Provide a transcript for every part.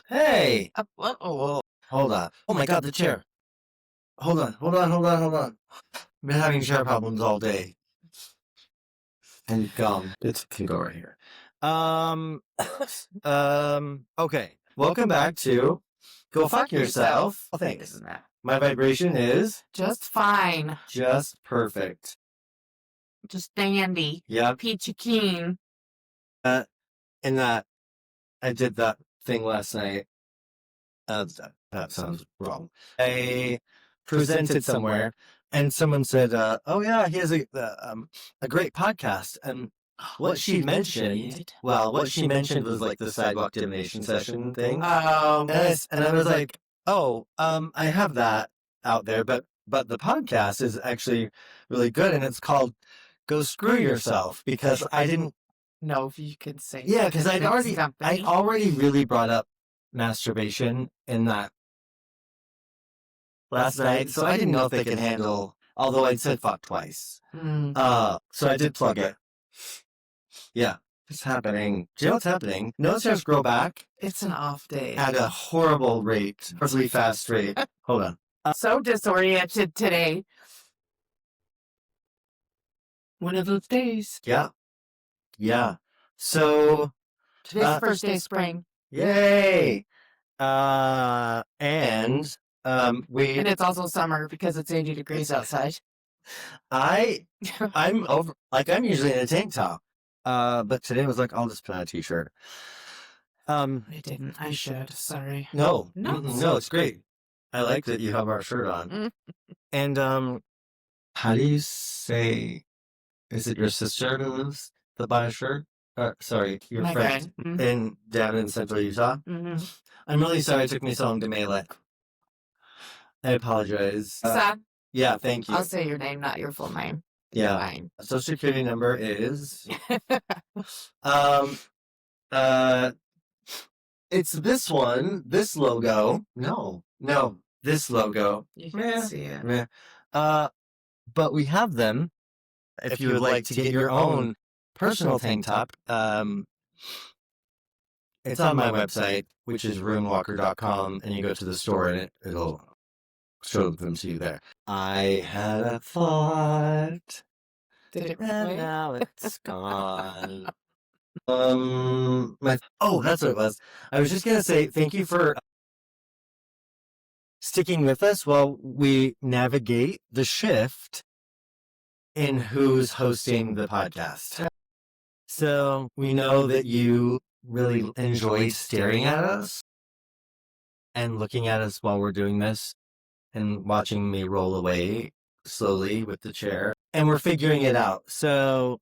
Hey! Oh, Hold on. Oh my god, the chair. Hold on. I've been having chair problems all day. And gum. It can go right here. Okay. Welcome back to Go Fuck Yourself. Oh, thanks. My vibration is just fine. just perfect. Just dandy. Yep. Peachy keen. And that I did that thing last night. That sounds wrong. I presented somewhere, and someone said, "Oh yeah, he has a great podcast." And what she mentioned was like the sidewalk divination session thing. Oh, And I was like, "Oh, I have that out there, but the podcast is actually really good, and it's called Go Screw Yourself," because I didn't. know if you could say. Yeah, because I something. already really brought up masturbation in that last night, so I didn't know if they could handle, although I'd said fuck twice. So I did plug it. Yeah, it's happening. Do you know what's happening? Nose hairs grow back It's an off day. at a horrible rate, really fast rate. Hold on. So disoriented today. One of those days. Yeah. So, Today's the first day of spring. yay! And And it's also summer because it's 80 degrees outside. I'm usually in a tank top. But today was like, I'll just put on a t-shirt. I didn't. I should. Sorry. No, No. it's great. I like that you have our shirt on. And how do you say? Is it your sister who lives that buy a shirt? Sorry, your My friend friend. down in Central Utah. Mm-hmm. I'm really sorry it took me so long to mail it. I apologize. Sad. Yeah, thank you. I'll say your name, not your full name. Yeah. Fine. Social security number is it's this one, this logo. No, this logo. You can see it. Meh. But we have them. If you would like to get your own personal tank top, it's on my website, which is runewalker.com, and you go to the store and it'll show them to you there. I had a thought. Did it And really? now it's gone. That's what it was. I was just gonna say thank you for sticking with us while we navigate the shift in who's hosting the podcast. So we know that you really enjoy staring at us and looking at us while we're doing this and watching me roll away slowly with the chair. And we're figuring it out. So,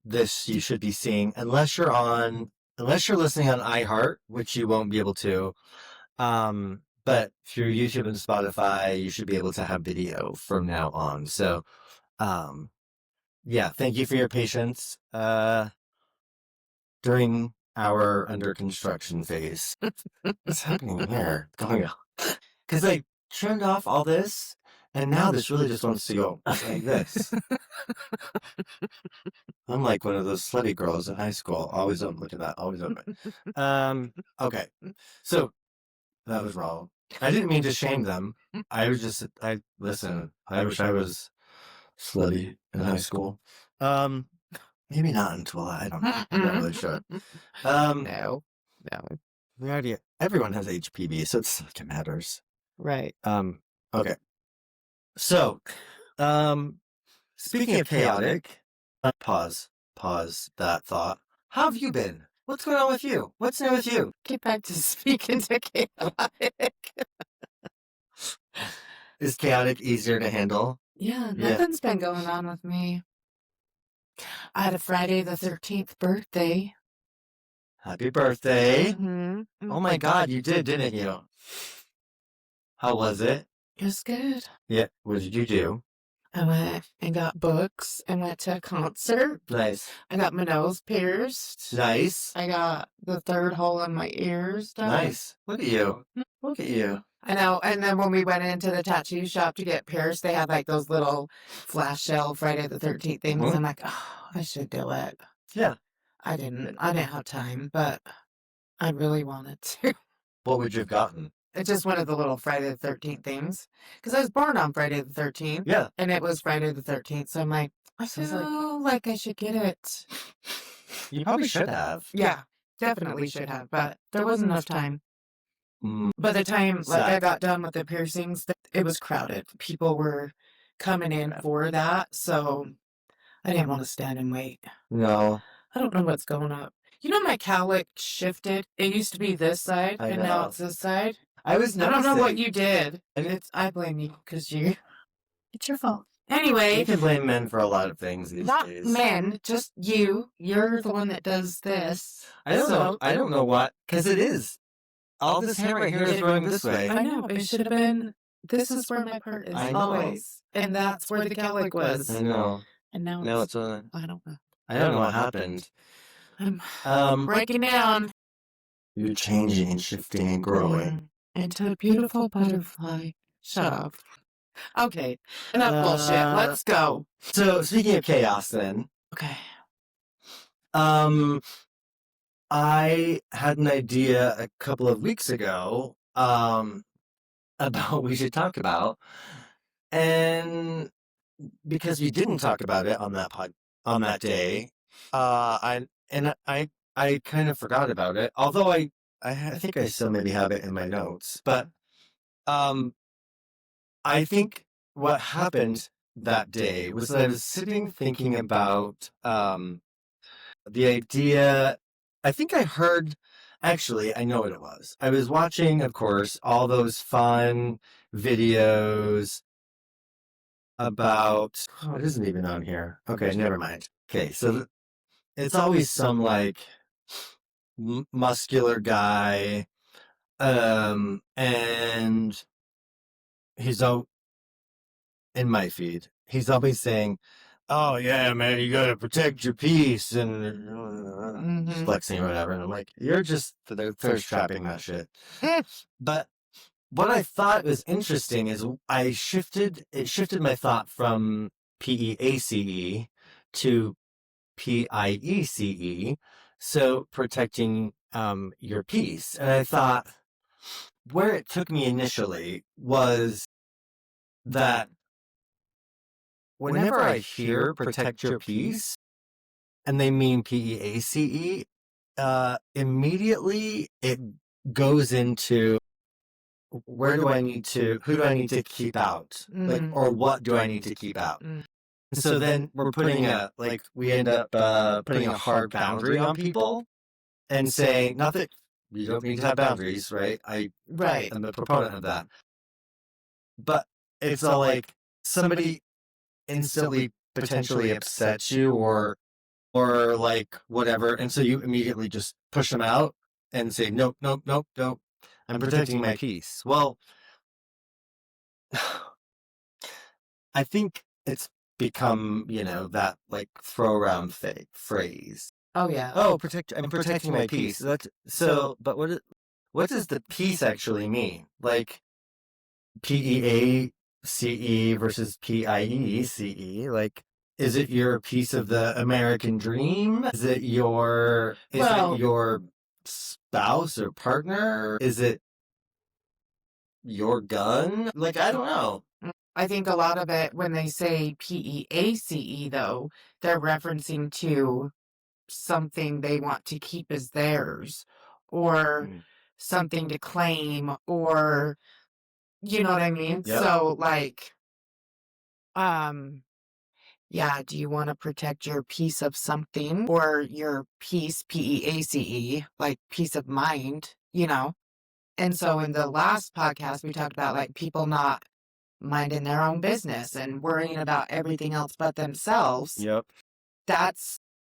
this you should be seeing, unless you're listening on iHeart, which you won't be able to. But through YouTube and Spotify, you should be able to have video from now on. So, yeah, thank you for your patience, during our under construction phase. What's happening here? Going on. Because I turned off all this, and now this really just wants to go like this. I'm like one of those slutty girls in high school. Always open. Look at that. Always open. Okay. So that was wrong. I didn't mean to shame them. Listen, I wish I was slutty in high school. Maybe not until I don't know. I'm not really sure. No. Everyone has HPV, so it's like it matters. Right. Okay. So, speaking of chaotic, pause that thought. How have you been? What's going on with you? What's new with you? Get back to speaking to chaotic. Is chaotic easier to handle? Yeah, nothing's been going on with me. I had a Friday the 13th birthday. Happy birthday. Mm-hmm. Oh my God, you did, didn't you? How was it? It was good. Yeah, what did you do? I went and got books and went to a concert. Nice. I got my nose pierced. Nice. I got the third hole in my ears done. Nice. Look at you. Look at you. I know. And then when we went into the tattoo shop to get pierced, they had like those little flash shell Friday the 13th things. Mhm. I'm like, oh, I should do it. Yeah. I didn't have time, but I really wanted to. What would you have gotten? It's just one of the little Friday the 13th things. Because I was born on Friday the 13th. Yeah. And it was Friday the 13th. So I'm like, I feel like I should get it. You probably should have. Yeah, definitely should have. But there wasn't enough time. Mm. By the time like I Sad. got done with the piercings, it was crowded. People were coming in for that. So I didn't want to stand and wait. No. I don't know what's going up. You know, my cowlick shifted. It used to be this side, I and now know. it's this side. I was I don't know what noticing. you did. I blame you because it's your fault. Anyway, You can blame men for a lot of things these not days. men, just you. You're the one that does this. I don't know. I don't know what, because it is. All this hair right here is growing this way. I know. It should have been. This is where my part is I know. always, and that's where the cowlick was. I know. And now Now it's. it's on. I don't know. I don't know what happened. I'm breaking down. You're changing and shifting and growing. Into a beautiful butterfly. Shut up. Okay, enough bullshit. Let's go. So speaking of chaos, then. Okay. I had an idea a couple of weeks ago about what we should talk about, and because we didn't talk about it on that day, I kind of forgot about it. Although I think I still maybe have it in my notes, but I think what happened that day was that I was sitting thinking about the idea. I think I heard, actually, I know what it was. I was watching, of course, all those fun videos about, it isn't even on here. Okay, never mind. Okay, so it's always some like muscular guy, and he's out in my feed. He's always saying, "Oh yeah, man, you gotta protect your peace," and flexing or whatever. And I'm like, "You're just thirst trapping that shit." But what I thought was interesting is it shifted my thought from PEACE to PIECE, so protecting your peace. And I thought where it took me initially was that whenever I hear protect your peace, and they mean PEACE, immediately it goes into who do I need to keep out? Like, or what do I need to keep out? So then we end up putting a hard boundary on people and saying, not that you don't need to have boundaries, right? I'm a proponent of that. But it's all like somebody instantly potentially upsets you or like whatever, and so you immediately just push them out and say, nope, I'm protecting my peace. Well, I think it's become, that like throw around phrase. Oh yeah. Oh, I'm protecting my peace. But what does the peace actually mean? Like PEACE versus PIECE, like, is it your piece of the American dream? Is it your spouse or partner? Is it your gun? Like, I don't know. I think a lot of it, when they say PEACE, though, they're referencing to something they want to keep as theirs, or something to claim, or, you know what I mean? Yep. So, like, yeah, do you want to protect your piece of something, or your peace, PEACE, like peace of mind, And so in the last podcast, we talked about like people not minding their own business and worrying about everything else but themselves. Yep.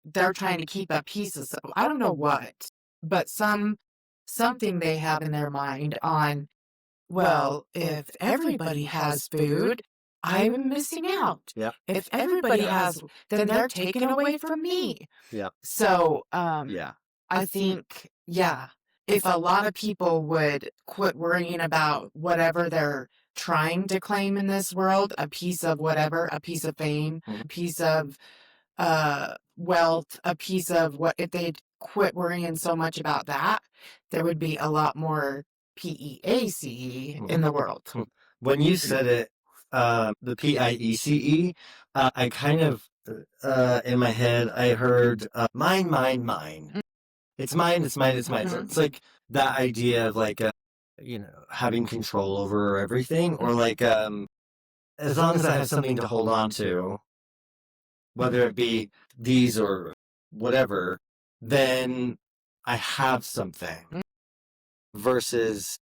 They're trying to keep a piece of, I don't know what, but something they have in their mind on, well, if everybody has food, I'm missing out. Yeah. If everybody has, then they're taken away from me. Yeah. So, yeah. I think, if a lot of people would quit worrying about whatever they're trying to claim in this world, a piece of whatever, a piece of fame, a piece of wealth, a piece of what if they'd quit worrying so much about that, there would be a lot more PEACE in the world. When you said it, the PIECE, I kind of, in my head, I heard mine, mine, mine. It's mine, it's mine, it's mine. So it's like that idea of like, having control over everything, or like, as long as I have something to hold on to, whether it be these or whatever, then I have something. Versus,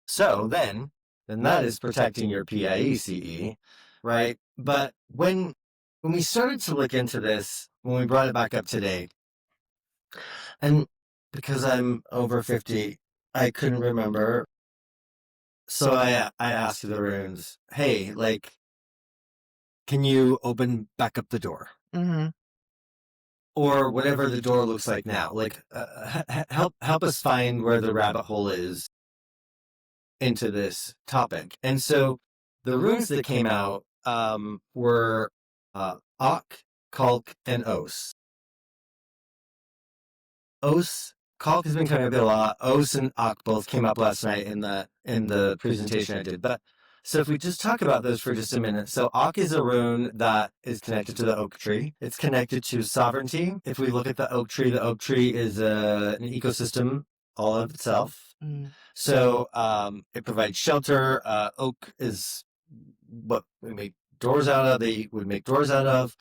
so then that is protecting your PIECE, right? But when we started to look into this, when we brought it back up today, and because I'm over 50, I couldn't remember. So I asked the runes, hey, like, can you open back up the door? Mm-hmm. Or whatever the door looks like now. Like, help us find where the rabbit hole is into this topic. And so the runes that came out were Ak, Kalk, and Os. Kalk has been coming up a lot. Os and Ak both came up last night in the presentation I did. But so if we just talk about those for just a minute. So Ak is a rune that is connected to the oak tree. It's connected to sovereignty. If we look at the oak tree is an ecosystem all of itself. So it provides shelter. Oak is what we make doors out of. They would make doors out of.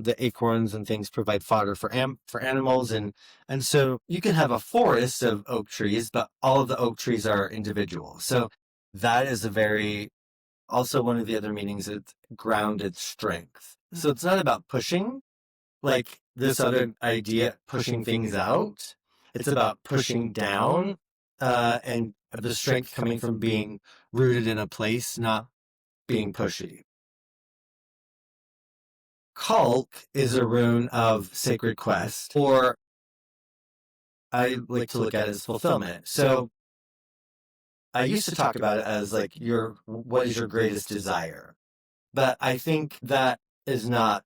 The acorns and things provide fodder for animals, and so you can have a forest of oak trees, but all of the oak trees are individual. So that is also one of the other meanings is grounded strength. So it's not about pushing, like this other idea, pushing things out. It's about pushing down, and the strength coming from being rooted in a place, not being pushy. Kalk is a rune of sacred quest, or I like to look at it as fulfillment. So I used to talk about it as like what is your greatest desire? But I think that is not,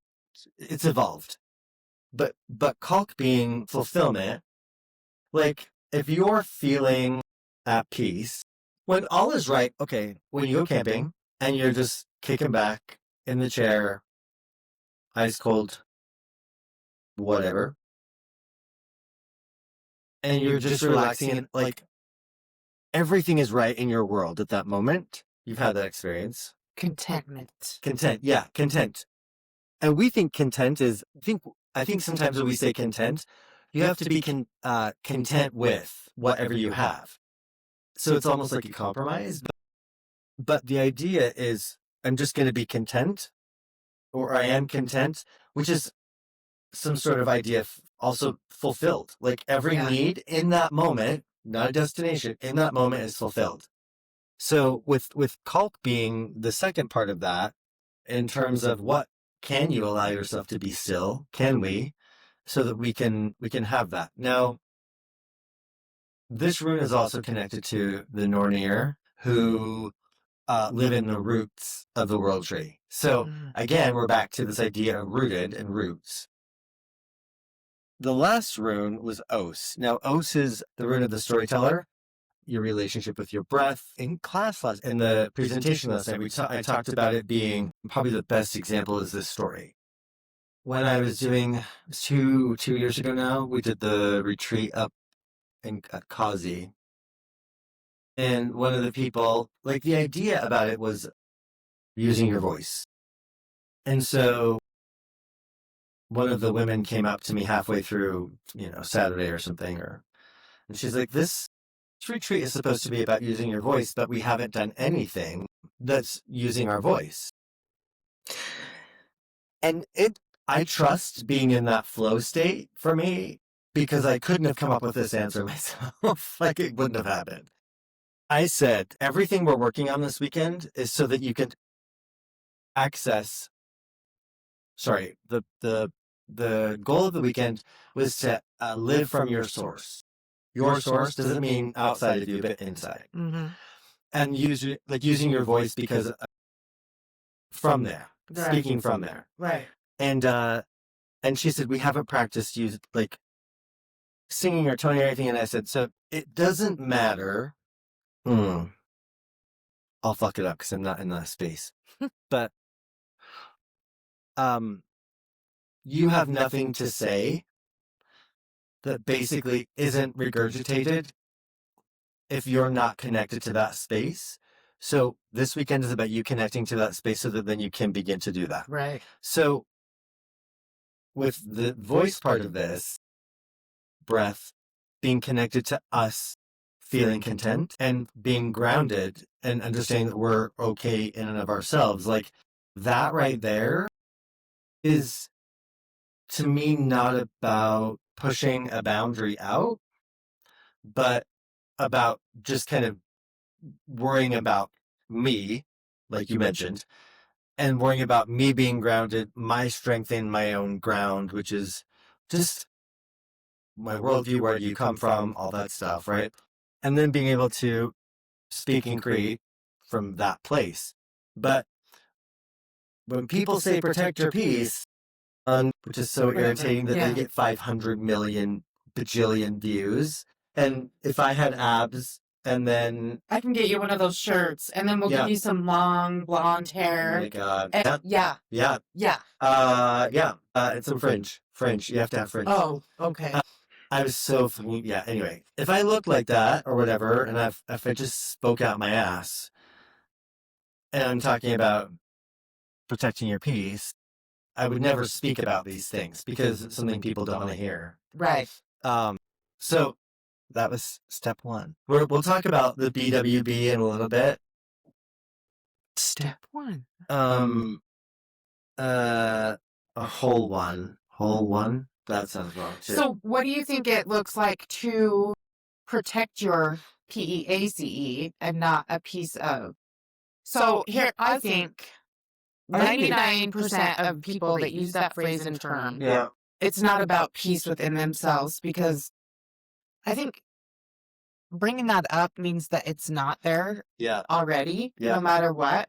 it's evolved. But Kalk being fulfillment, like if you're feeling at peace, when all is right, okay, when you go camping and you're just kicking back in the chair, ice cold, whatever, and you're just relaxing, and like everything is right in your world at that moment. You've had that experience. Contentment. Yeah, content. And we think content is, I think sometimes when we say content, you have to be content with whatever you have. So it's almost like a compromise. But the idea is, I'm just going to be content, or I am content, which is some sort of idea also fulfilled. Like every need in that moment, not a destination, in that moment is fulfilled. So with Kalk being the second part of that, in terms of what can you allow yourself to be still? Can we? So that we can have that. Now, this rune is also connected to the Nornir, who live in the roots of the world tree. So again, we're back to this idea of rooted and roots. The last rune was Os. Now, Os is the rune of the storyteller, your relationship with your breath. In the presentation last night, I talked about it being probably the best example is this story. When I was doing 2 years ago now, we did the retreat up at Kazi. And one of the people, like the idea about it was using your voice. And so one of the women came up to me halfway through, Saturday or something, and she's like, this retreat is supposed to be about using your voice, but we haven't done anything that's using our voice. And I trust being in that flow state for me, because I couldn't have come up with this answer myself. Like it wouldn't have happened. I said, everything we're working on this weekend is so that you can access, the goal of the weekend was to live from your source. Your source doesn't mean outside of you, but inside. Mm-hmm. And using your voice because from there, speaking from there. Right. And And she said, we haven't practiced like singing or toning or anything. And I said, so it doesn't matter. I'll fuck it up because I'm not in that space. But you have nothing to say that basically isn't regurgitated if you're not connected to that space. So this weekend is about you connecting to that space so that then you can begin to do that. Right. So with the voice part of this, breath, being connected to us, feeling content and being grounded and understanding that we're okay in and of ourselves, like that right there is, to me, not about pushing a boundary out, but about just kind of worrying about me, like you mentioned, and worrying about me being grounded, my strength in my own ground, which is just my worldview, where do you come from, all that stuff, right? And then being able to speak and create from that place. But when people say protect your peace, which is so irritating that they get 500 million bajillion views, and if I had abs, and then I can get you one of those shirts, and then we'll give you some long blonde hair. Oh my God. And, yeah. It's some fringe. You have to have fringe. Oh, okay. I was so anyway, if I looked like that or whatever, and if I just spoke out my ass, and I'm talking about protecting your peace, I would never speak about these things because it's something people don't want to hear. Right. So that was step one. We'll talk about the BWB in a little bit. Step one. A whole one. That sounds wrong too. So what do you think it looks like to protect your PEACE and not a piece of? So here, I think 99% of people that use that phrase and term, it's not about peace within themselves, because I think bringing that up means that it's not there already, no matter what.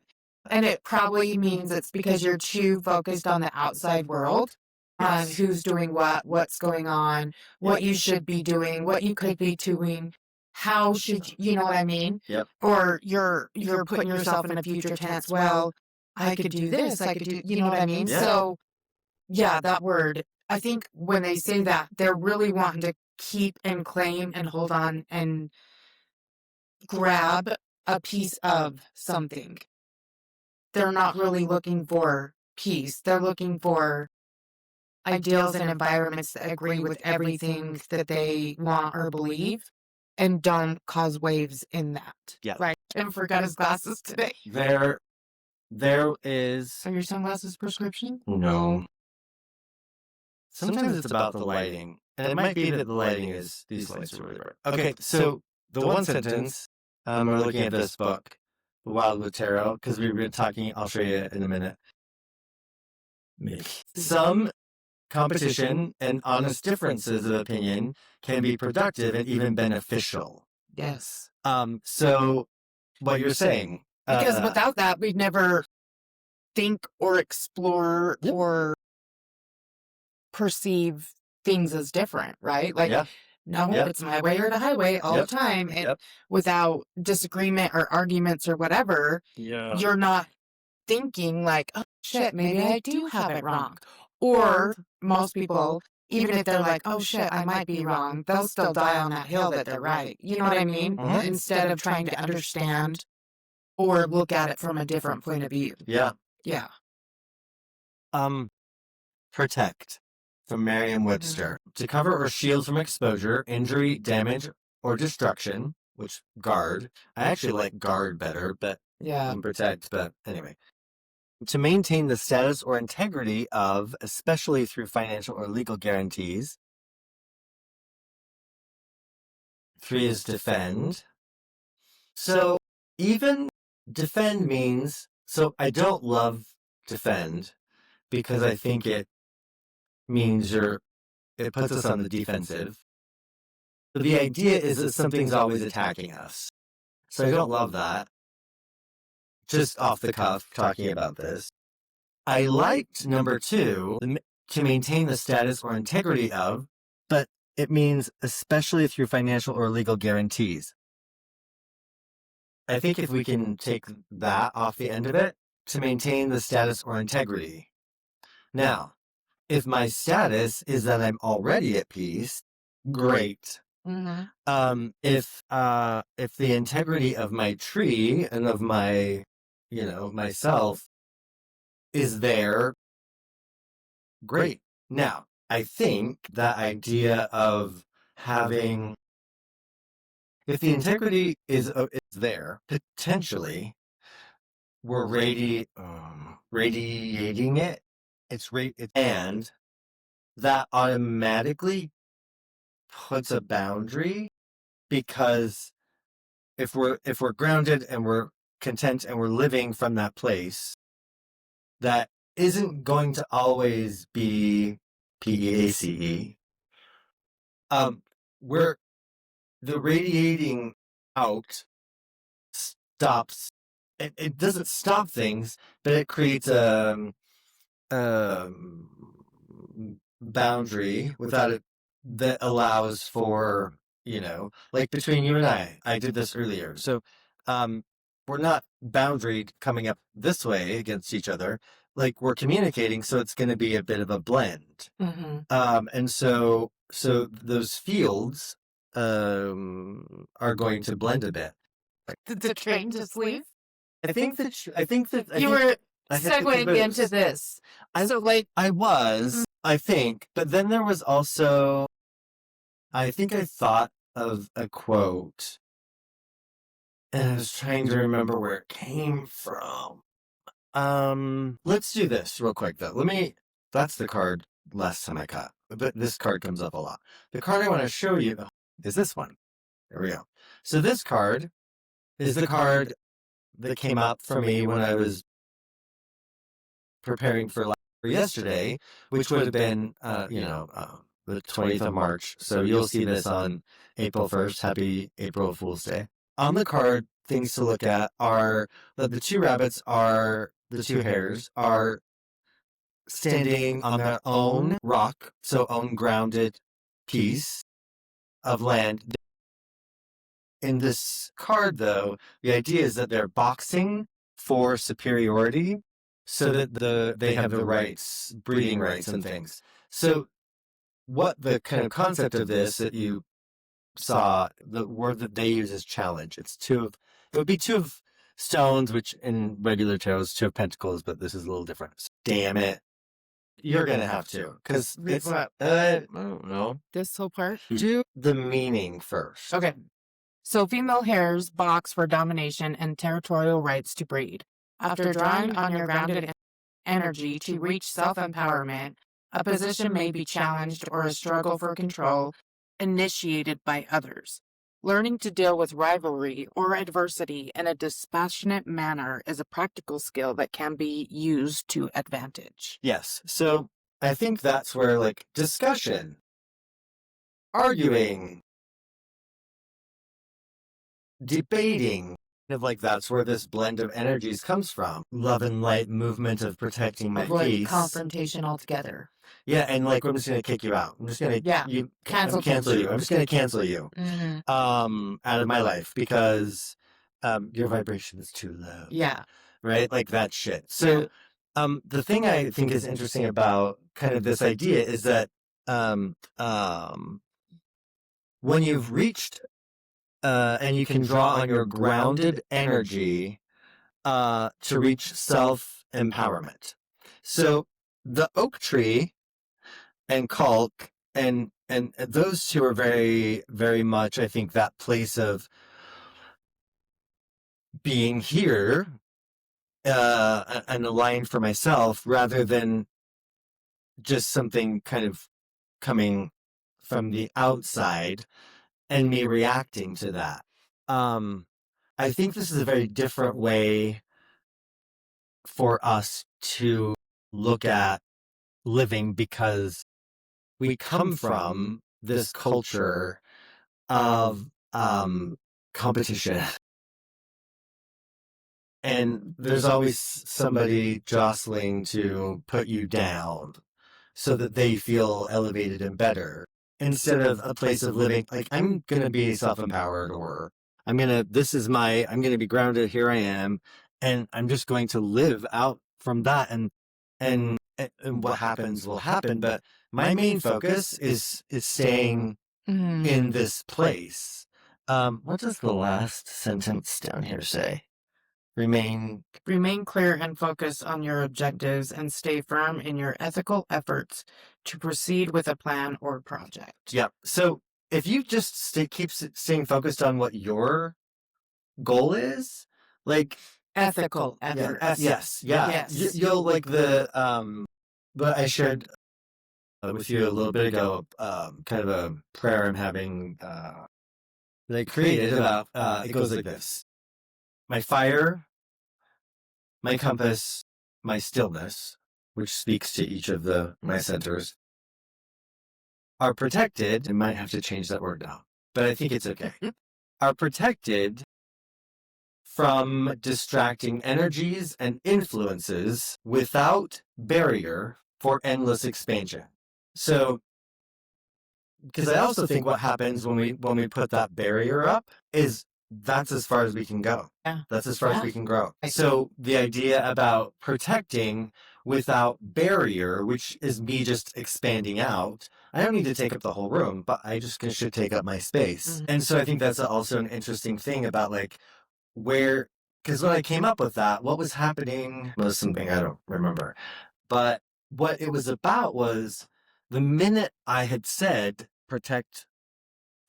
And it probably means it's because you're too focused on the outside world, on who's doing what's going on, what you should be doing, what you could be doing, how should you know what I mean? Yep. Or you're putting yourself in a future tense. Well, I could do this. I could do, you know what I mean? Yeah. So, yeah, that word. I think when they say that, they're really wanting to keep and claim and hold on and grab a piece of something. They're not really looking for peace. They're looking for ideals and environments that agree with everything that they want or believe and don't cause waves in that. Yeah. Right. And forgot his glasses today. There is... Are your sunglasses prescription? No. Sometimes it's about the lighting. And it might be that the lighting is... These lights are really bright. Okay, so the one sentence, we're looking at this book, The Wildwood Tarot, because we've been talking, I'll show you in a minute. Some competition and honest differences of opinion can be productive and even beneficial. Yes. So what you're saying... Because without that, we'd never think or explore or perceive things as different, right? Like, no, it's my way or the highway all the time. And without disagreement or arguments or whatever, you're not thinking like, oh, shit, maybe I do have it wrong. Or most people, even if they're like, oh, shit, I might be wrong, they'll still die on that hill that they're right. You know what I mean? Mhm. Instead of trying to understand or look at it from a different point of view. Yeah. Yeah. Protect, from Merriam-Webster. To cover or shield from exposure, injury, damage, or destruction, which guard. I actually like guard better, but protect, but anyway. To maintain the status or integrity of, especially through financial or legal guarantees. 3 is defend. So even defend means, so I don't love defend because I think it means it puts us on the defensive. But the idea is that something's always attacking us. So I don't love that. Just off the cuff talking about this. I liked number 2, to maintain the status or integrity of, but it means especially through financial or legal guarantees. I think if we can take that off the end of it, to maintain the status or integrity. Now, if my status is that I'm already at peace, great. If the integrity of my tree and of my, myself is there, great. Now, I think that idea of having, if the integrity is there, potentially, we're radiating it. And that automatically puts a boundary, because if we're grounded and we're content and we're living from that place, that isn't going to always be PEACE. We're the radiating out stops. It doesn't stop things, but it creates a boundary without it that allows for, like between you and I did this earlier. So, we're not boundaried coming up this way against each other. Like, we're communicating, so it's going to be a bit of a blend. And so those fields, are going to blend a bit. Did the train just leave? I think that You were segueing into this. So, like, I was, I think, but then there was also, I think I thought of a quote, and I was trying to remember where it came from. Let's do this real quick though. That's the card last time I cut, but this card comes up a lot. The card I want to show you is this one. There we go. So this card is the card that came up for me when I was preparing for yesterday, which would have been, the 20th of March. So you'll see this on April 1st. Happy April Fool's Day. On the card, things to look at are that the two rabbits the two hares are standing on their own rock, so own grounded piece of land. In this card, though, the idea is that they're boxing for superiority, so that they have the rights, breeding rights and things. So what the kind of concept of this that you saw, the word that they use is challenge. It would be two of stones, which in regular tarot is two of pentacles, but this is a little different. So, damn it. You're going to have to, because it's, I don't know. This whole part? Do the meaning first. Okay. So female hares box for domination and territorial rights to breed. After drawing on your grounded energy to reach self-empowerment, a position may be challenged or a struggle for control initiated by others. Learning to deal with rivalry or adversity in a dispassionate manner is a practical skill that can be used to advantage. Yes. So I think that's where, like, discussion, arguing, debating, that's where this blend of energies comes from. Love and light movement of protecting my peace. Confrontation altogether. Yeah, and I'm just gonna kick you out. I'm just gonna cancel you. I'm just gonna cancel you out of my life because your vibration is too low. Yeah. Right? Like that shit. So the thing I think is interesting about kind of this idea is that when you've reached and you can draw on your grounded energy to reach self-empowerment. So the oak tree and Kalk and those two are very, very much, I think, that place of being here and aligned for myself rather than just something kind of coming from the outside and me reacting to that. I think this is a very different way for us to look at living because we come from this culture of competition. And there's always somebody jostling to put you down. so that they feel elevated and better, instead of a place of living like, I'm going to be self-empowered, or I'm going to be grounded. Here I am. And I'm just going to live out from that. And what happens will happen. But my main focus is staying in this place. What does the last sentence down here say? Remain clear and focused on your objectives and stay firm in your ethical efforts to proceed with a plan or project. Yeah. So if you just keep staying focused on what your goal is, like ethical efforts. Yes. You'll like but I shared with you a little bit ago, kind of a prayer I'm having that I created about. It goes like this: my fire, my compass, my stillness, which speaks to each of my centers, are protected. I might have to change that word now, but I think it's okay. Are protected from distracting energies and influences without barrier for endless expansion. So, because I also think what happens when we put that barrier up is that's as far as we can go. Yeah. That's as far as we can grow. So the idea about protecting without barrier, which is me just expanding out, I don't need to take up the whole room, but I just should take up my space. And so I think that's also an interesting thing about like because when I came up with that, what was happening was something I don't remember. But what it was about was the minute I had said protect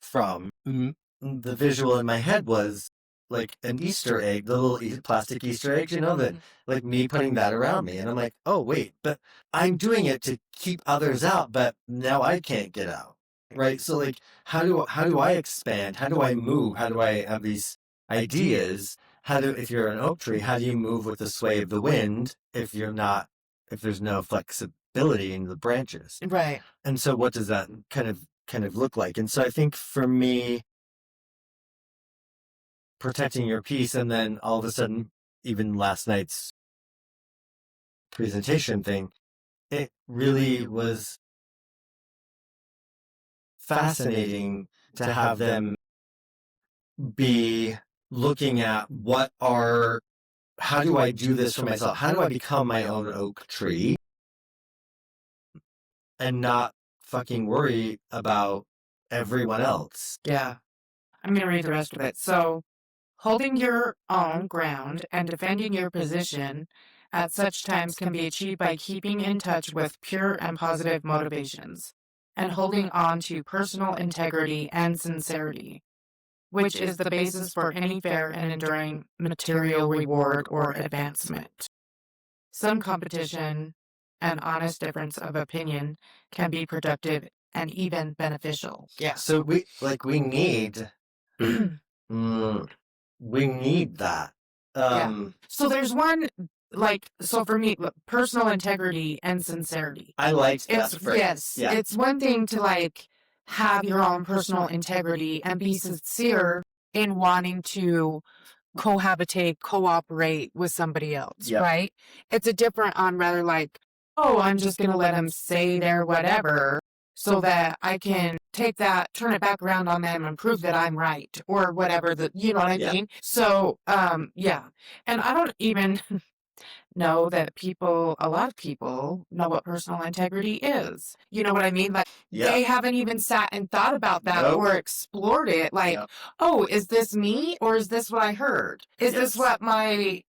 from, the visual in my head was like an Easter egg, the little plastic Easter eggs, that like me putting that around me. And I'm like, oh, wait, but I'm doing it to keep others out, but now I can't get out. Right. So like, how do I expand? How do I move? How do I have these ideas? If you're an oak tree, how do you move with the sway of the wind if there's no flexibility in the branches? Right. And so what does that kind of look like? And so I think for me, protecting your peace, and then all of a sudden, even last night's presentation thing, it really was fascinating to have them be looking at how do I do this for myself? How do I become my own oak tree and not fucking worry about everyone else? Yeah. I'm going to read the rest of it. So, holding your own ground and defending your position at such times can be achieved by keeping in touch with pure and positive motivations and holding on to personal integrity and sincerity, which is the basis for any fair and enduring material reward or advancement. Some competition and honest difference of opinion can be productive and even beneficial. Yeah. So we need we need that. So there's one, so for me, personal integrity and sincerity. I liked that phrase. Yes. Yeah. It's one thing to have your own personal integrity and be sincere in wanting to cohabitate, cooperate with somebody else, right? It's a different on rather oh, I'm just going to let them say their whatever so that I can take that, turn it back around on them and prove that I'm right or whatever, you know what I mean? So, yeah. And I don't even know that a lot of people know what personal integrity is. You know what I mean? They haven't even sat and thought about that or explored it. Oh, is this me or is this what I heard? Is this what my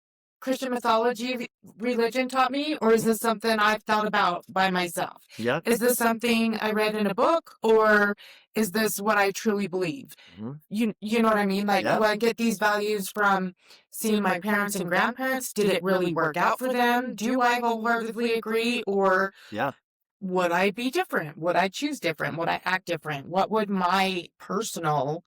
Christian mythology religion taught me, or is this something I've thought about by myself? Yeah. Is this something I read in a book, or is this what I truly believe? You know what I mean? Do I get these values from seeing my parents and grandparents? Did it really work out for them? Do I wholeheartedly agree, or would I be different? Would I choose different? Would I act different? What would my personal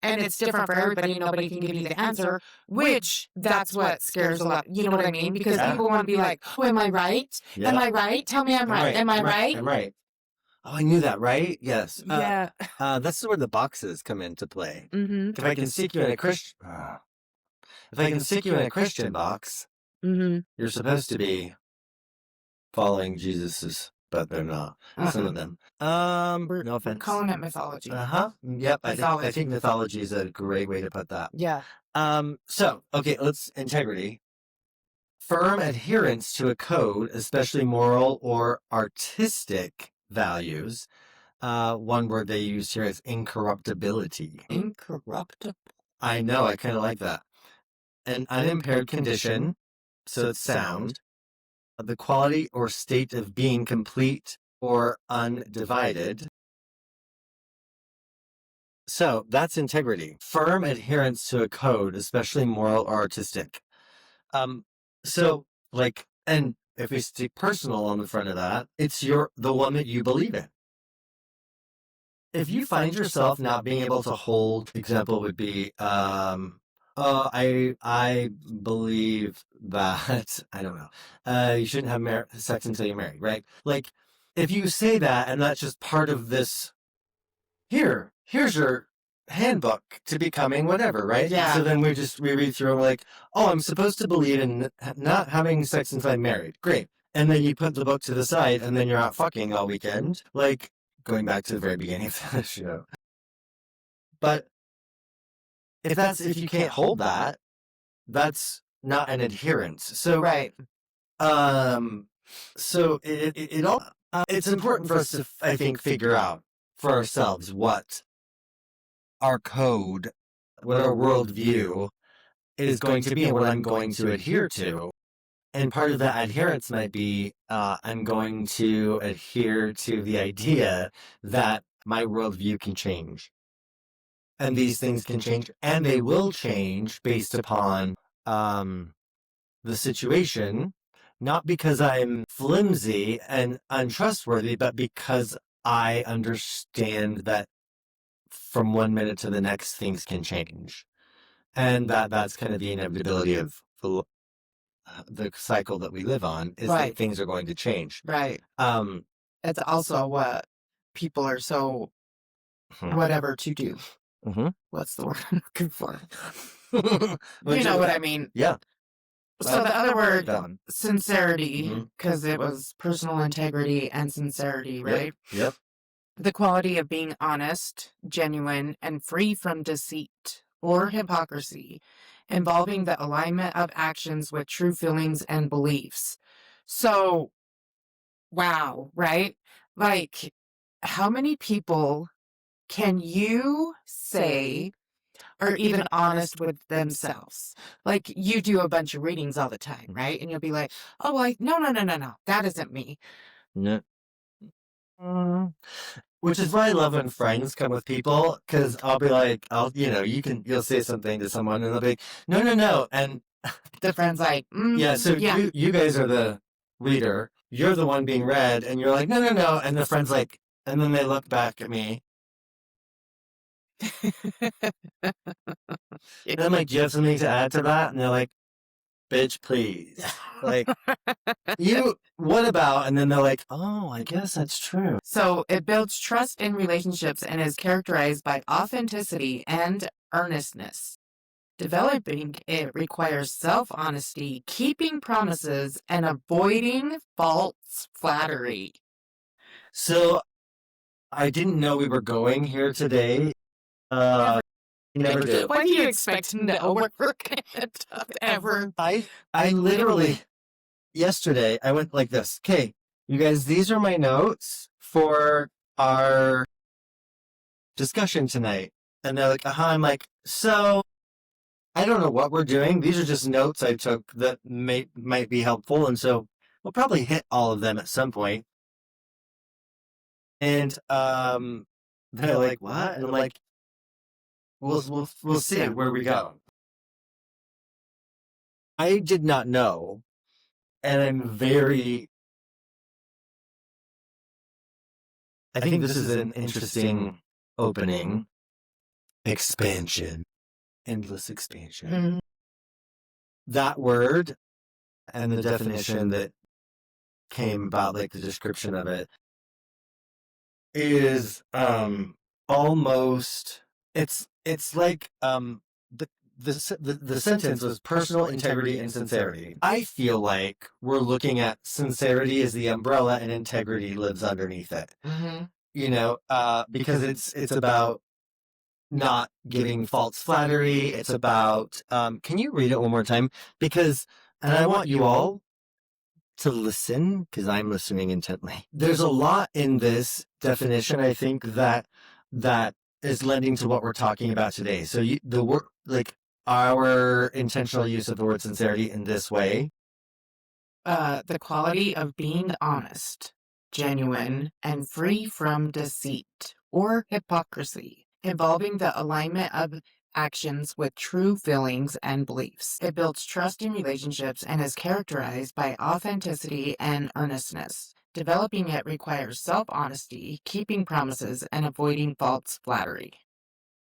and it's different for everybody. Nobody can give you the answer, which that's what scares a lot. You know what I mean? Because people want to be like, oh, am I right? Yeah. Am I right? Tell me I'm right. Am I right? I'm right. Oh, I knew that, right? Yes. That's where the boxes come into play. If I can stick you in a Christian box, you're supposed to be following Jesus's, but they're not. Some of them. No We're offense. calling it mythology. Yep. I Mythology. think mythology is a great way to put that. Yeah. So okay, integrity. Firm adherence to a code, especially moral or artistic values. One word they use here is incorruptibility. Incorruptible. I know, I kind of like that. An unimpaired condition, so it's sound. The quality or state of being complete or undivided. So that's integrity. Firm adherence to a code, especially moral or artistic. So like, and if we stick personal on the front of that, it's the one that you believe in. If you find yourself not being able to hold, example would be, I believe that, I don't know, you shouldn't have sex until you're married, right? Like, if you say that, and that's just part of this, here's your handbook to becoming whatever, right? Yeah. So then we read through and we're like, oh, I'm supposed to believe in not having sex until I'm married. Great. And then you put the book to the side and then you're out fucking all weekend. Like, going back to the very beginning of the show. But if you can't hold that, that's not an adherence. So Right. So it's important for us to, I think, figure out for ourselves what our code, what our worldview is going to be and what I'm going to adhere to. And part of that adherence might be I'm going to adhere to the idea that my worldview can change. And these things can change, and they will change based upon the situation, not because I'm flimsy and untrustworthy, but because I understand that from one minute to the next, things can change. And that's kind of the inevitability of the cycle that we live on, is that things are going to change. Right. It's also what people are so whatever to do. Mm-hmm. What's the word I'm looking for? You know what I mean? Yeah. So the other word, sincerity, because it was personal integrity and sincerity, right? Yep. The quality of being honest, genuine, and free from deceit or hypocrisy, involving the alignment of actions with true feelings and beliefs. So, wow, right? Like, how many people can you say are even honest with themselves? Like, you do a bunch of readings all the time, right? And you'll be like, oh, like, no, that isn't me. No. Which is why I love when friends come with people, because I'll be like, you'll say something to someone and they'll be like, no. And the friend's like, you guys are the reader. You're the one being read. And you're like, no. And the friend's like, and then they look back at me. And I'm like, do you have something to add to that? And they're like, bitch, please. Like, what about? And then they're like, oh, I guess that's true. So it builds trust in relationships and is characterized by authenticity and earnestness. Developing it requires self-honesty, keeping promises, and avoiding false flattery. So I didn't know we were going here today. Never did. Why do you expect to know we're going to talk ever? I literally, yesterday, I went like this. Okay, you guys, these are my notes for our discussion tonight. And they're like, I'm like, so I don't know what we're doing. These are just notes I took that might be helpful. And so we'll probably hit all of them at some point. And they're like, what? And I'm like, we'll see where we go. I did not know, and I think this is an interesting opening. Expansion. Endless expansion. Mm-hmm. That word and the definition that came about, like the description of it, is almost, it's like the sentence was personal integrity and sincerity. I feel like we're looking at sincerity as the umbrella and integrity lives underneath it. Mm-hmm. You know, because it's about not giving false flattery. It's about, can you read it one more time? Because, and I want you all to listen, because I'm listening intently. There's a lot in this definition, I think, that is lending to what we're talking about today. So the word, like our intentional use of the word sincerity in this way. The quality of being honest, genuine, and free from deceit or hypocrisy, involving the alignment of actions with true feelings and beliefs. It builds trust in relationships and is characterized by authenticity and earnestness. Developing it requires self-honesty, keeping promises, and avoiding false flattery.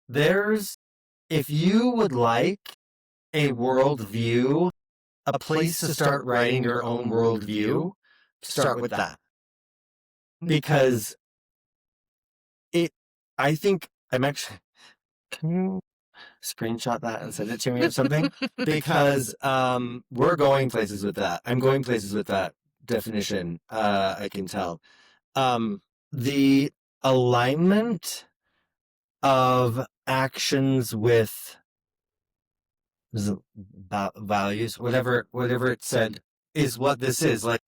If you would like a worldview, a place to start writing your own worldview, start with that. Because I think I'm actually, can you screenshot that and send it to me or something? Because we're going places with that. I'm going places with that definition, I can tell. The alignment of actions with values, whatever it said, is what this is. Like,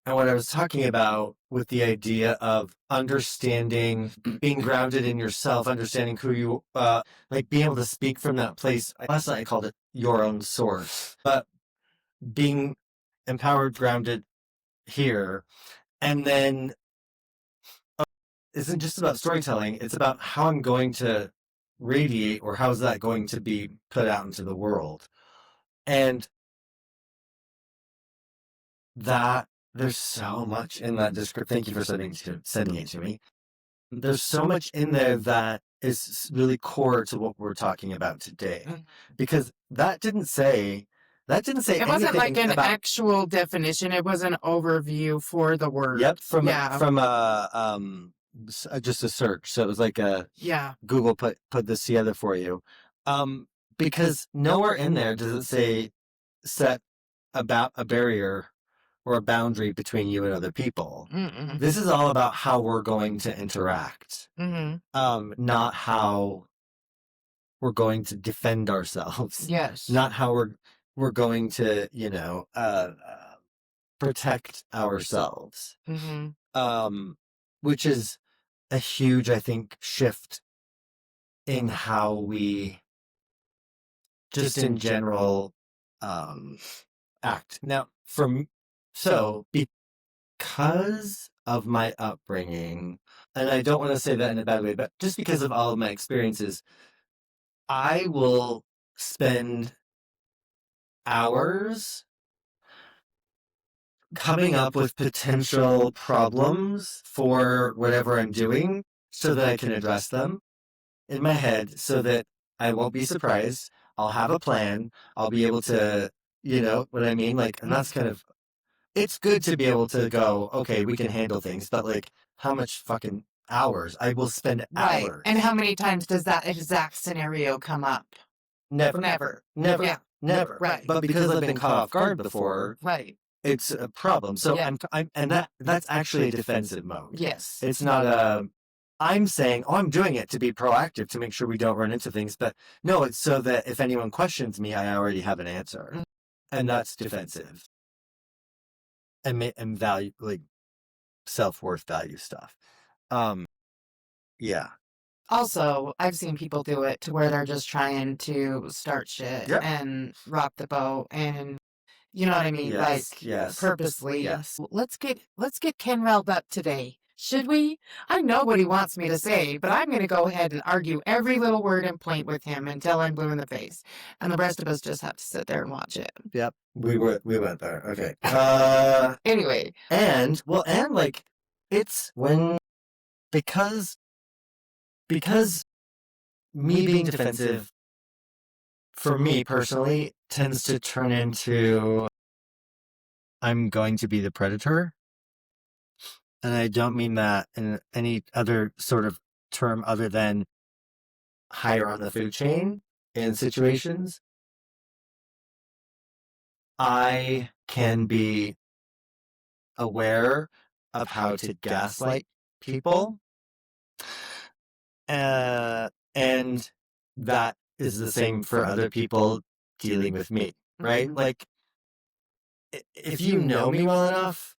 and what I was talking about with the idea of understanding, being grounded in yourself, understanding who you, like being able to speak from that place. Last night I called it your own source, but being empowered, grounded here, and then isn't just about storytelling. It's about how I'm going to radiate, or how's that going to be put out into the world. And that there's so much in that description. Thank you for sending it to me. There's so much in there that is really core to what we're talking about today, because that didn't say it wasn't like an actual definition. It was an overview for the word. Yep, from just a search. So it was like Google put this together for you, because nowhere in there does it say set about a barrier or a boundary between you and other people. Mm-mm. This is all about how we're going to interact, not how we're going to defend ourselves. Yes. Not how we're going to, protect ourselves. Which is a huge, I think, shift in how we just in general act. Now, because of my upbringing, and I don't want to say that in a bad way, but just because of all of my experiences, I will spend hours coming up with potential problems for whatever I'm doing so that I can address them in my head, so that I won't be surprised. I'll have a plan. I'll be able to, you know what I mean? Like, and that's kind of, it's good to be able to go, okay, we can handle things, but like, how much fucking hours? I will spend hours. Right. And how many times does that exact scenario come up? Never. Yeah. Never. Right. But because I've been caught off guard before, right, it's a problem. So that's actually a defensive mode. yes. It's not I'm saying, I'm doing it to be proactive, to make sure we don't run into things. But no, it's so that if anyone questions me, I already have an answer. And that's defensive. And value, like self-worth value stuff. Yeah. Also, I've seen people do it to where they're just trying to start shit and rock the boat, and you know what I mean? Purposely. Yes. Let's get Ken riled up today. Should we? I know what he wants me to say, but I'm going to go ahead and argue every little word and point with him until I'm blue in the face. And the rest of us just have to sit there and watch it. Yep. We went there. Okay. Anyway. And like, it's when, because me being defensive, for me personally, tends to turn into, I'm going to be the predator. And I don't mean that in any other sort of term other than higher on the food chain in situations. I can be aware of how to gaslight people. And that is the same for other people dealing with me, right? Like, if you know me well enough,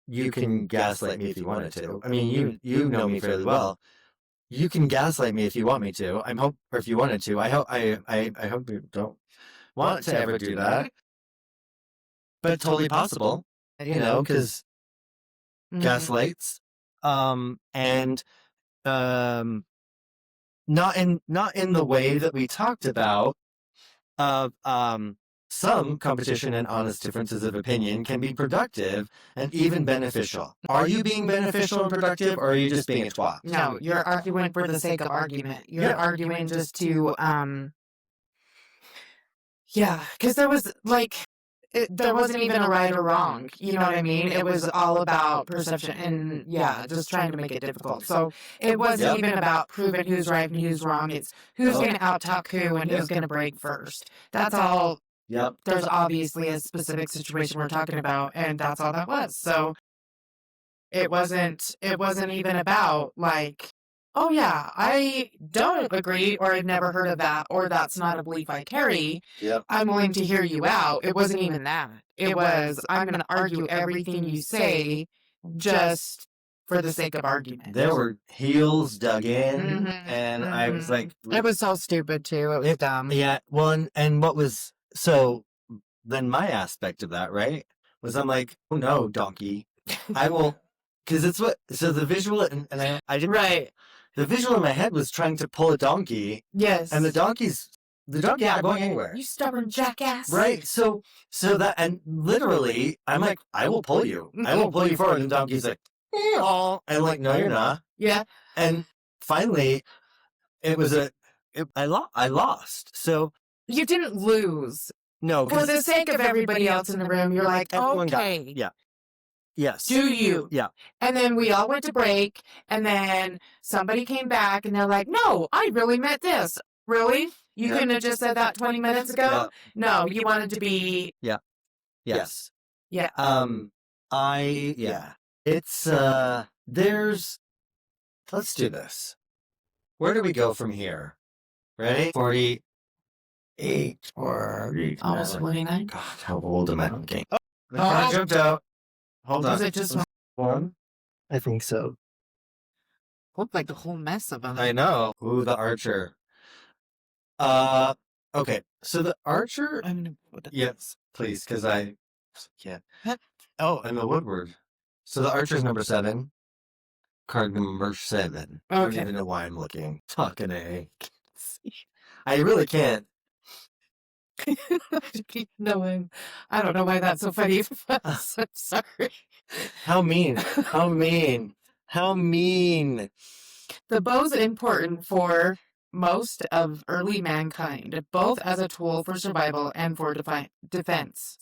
you can gaslight me if you wanted to. I mean, you know me fairly well. You can gaslight me if you want me to. Or if you wanted to. I hope you don't want to ever do that. But totally possible, because gaslights, and not in the way that we talked about of some competition and honest differences of opinion can be productive and even beneficial. Are you being beneficial and productive, or are you just being a twat? No, you're arguing for the sake of argument. You're arguing just to, because there was there wasn't even a right or wrong. You know what I mean? It was all about perception and just trying to make it difficult. So it wasn't even about proving who's right and who's wrong. It's who's going to out-talk who and who's going to break first. That's all. Yep. There's obviously a specific situation we're talking about, and that's all that was. So it wasn't even about like, oh yeah, I don't agree, or I've never heard of that, or that's not a belief I carry. Yep. I'm willing to hear you out. It wasn't even that. It was, I'm going to argue everything you say just for the sake of argument. There were heels dug in, and I was like... It was so stupid too. It was dumb. Yeah, well, and what was... So, then my aspect of that, right, was I'm like, oh no, donkey. I will... Because it's what... So the visual, and I didn't... Right. The visual in my head was trying to pull a donkey. Yes. And the donkey's not going anywhere. You stubborn jackass. Right. So that, and literally, I'm like, I will pull you. I will pull you forward. And the donkey's like, oh. I'm like, no, you're not. Yeah. And finally, it was I lost. So. You didn't lose. No. For the sake of everybody else in the room, you're like, okay. Yeah. Yes. Do you? Yeah. And then we all went to break, and then somebody came back, and they're like, no, I really meant this. Really? You couldn't have just said that 20 minutes ago? Yeah. No, you wanted to be... Yeah. Yes. Yeah. It's, let's do this. Where do we go from here? Ready? 48 or... Almost 49? God, how old am I looking? Oh, I jumped out. Hold on. Was it just one? I think so. Looked like the whole mess of them. I know. Ooh, the archer. Okay. So the archer... Yes, please, because I can't. Oh, and the Woodward. So the archer's number 7. Card number 7. I don't even know why I'm looking. Talking A. I really can't. No, I don't know why that's so funny. I'm sorry. How mean. How mean. How mean. The bow's important for most of early mankind, both as a tool for survival and for defense.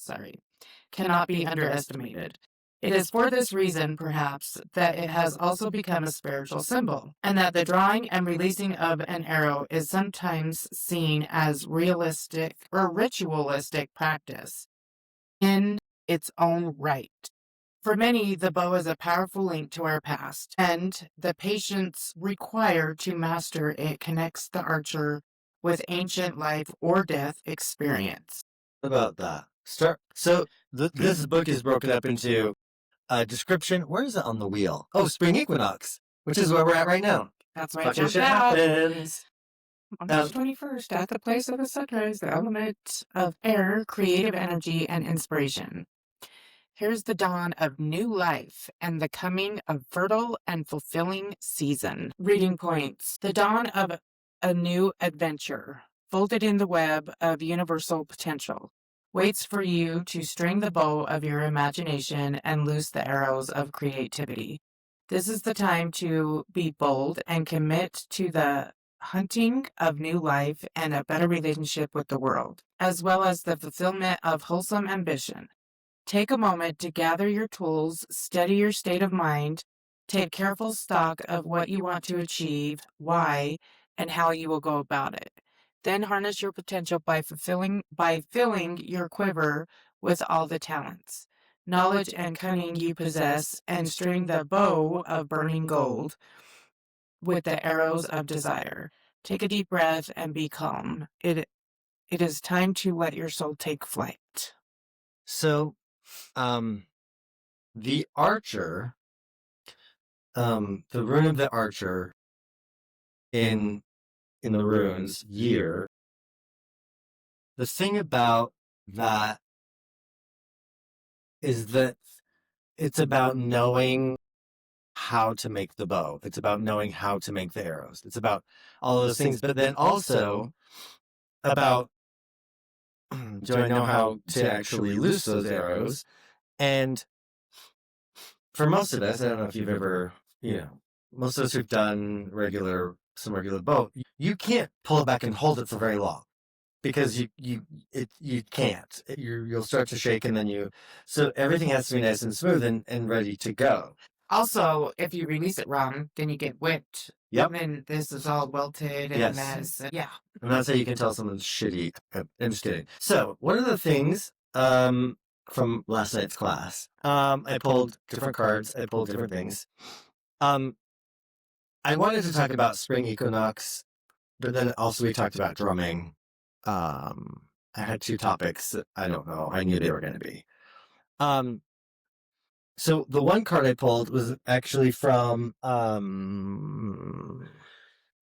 Cannot be underestimated. It is for this reason, perhaps, that it has also become a spiritual symbol, and that the drawing and releasing of an arrow is sometimes seen as realistic or ritualistic practice in its own right. For many, the bow is a powerful link to our past, and the patience required to master it connects the archer with ancient life or death experience. About that. So this book is broken up into a description. Where is it on the wheel? Oh, spring equinox, which is where we're at right now. That's right. Shit happens. On March 21st, at the place of the sunrise, the element of air, creative energy, and inspiration. Here's the dawn of new life and the coming of fertile and fulfilling season. Reading points. The dawn of a new adventure, folded in the web of universal potential, waits for you to string the bow of your imagination and loose the arrows of creativity. This is the time to be bold and commit to the hunting of new life and a better relationship with the world, as well as the fulfillment of wholesome ambition. Take a moment to gather your tools, steady your state of mind, take careful stock of what you want to achieve, why, and how you will go about it. Then harness your potential by filling your quiver with all the talents, knowledge and cunning you possess, and string the bow of burning gold with the arrows of desire. Take a deep breath and be calm. It is time to let your soul take flight. So, the archer, the rune of the archer in the runes year. The thing about that is that it's about knowing how to make the bow. It's about knowing how to make the arrows. It's about all of those things, but then also about, do I know how to actually loose those arrows? And for most of us, I don't know if you've ever, most of us who've done some regular bow, you can't pull it back and hold it for very long because you can't. You'll start to shake, and then so everything has to be nice and smooth and ready to go. Also, if you release it wrong, then you get whipped. Yep. And then this is all wilted and Yes. mess. Yeah. And that's how you can tell someone's shitty. I'm just kidding. So one of the things from last night's class, I pulled different cards. I pulled different things. I wanted to talk about spring equinox, but then also we talked about drumming. I had two topics that I don't know. I knew they were going to be. So the one card I pulled was actually from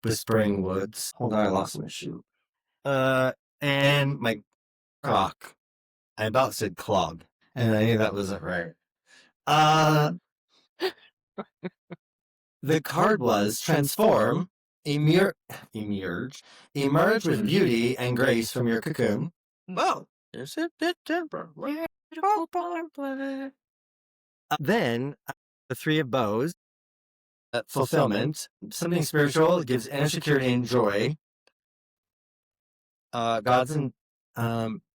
Whispering Woods. Hold on, I lost my shoe. And my croc. I about said clog, and I knew that wasn't right. The card was transform, emerge with beauty and grace from your cocoon. Whoa. Is it Then the three of bows, fulfillment, something spiritual, gives inner security and joy. Gods and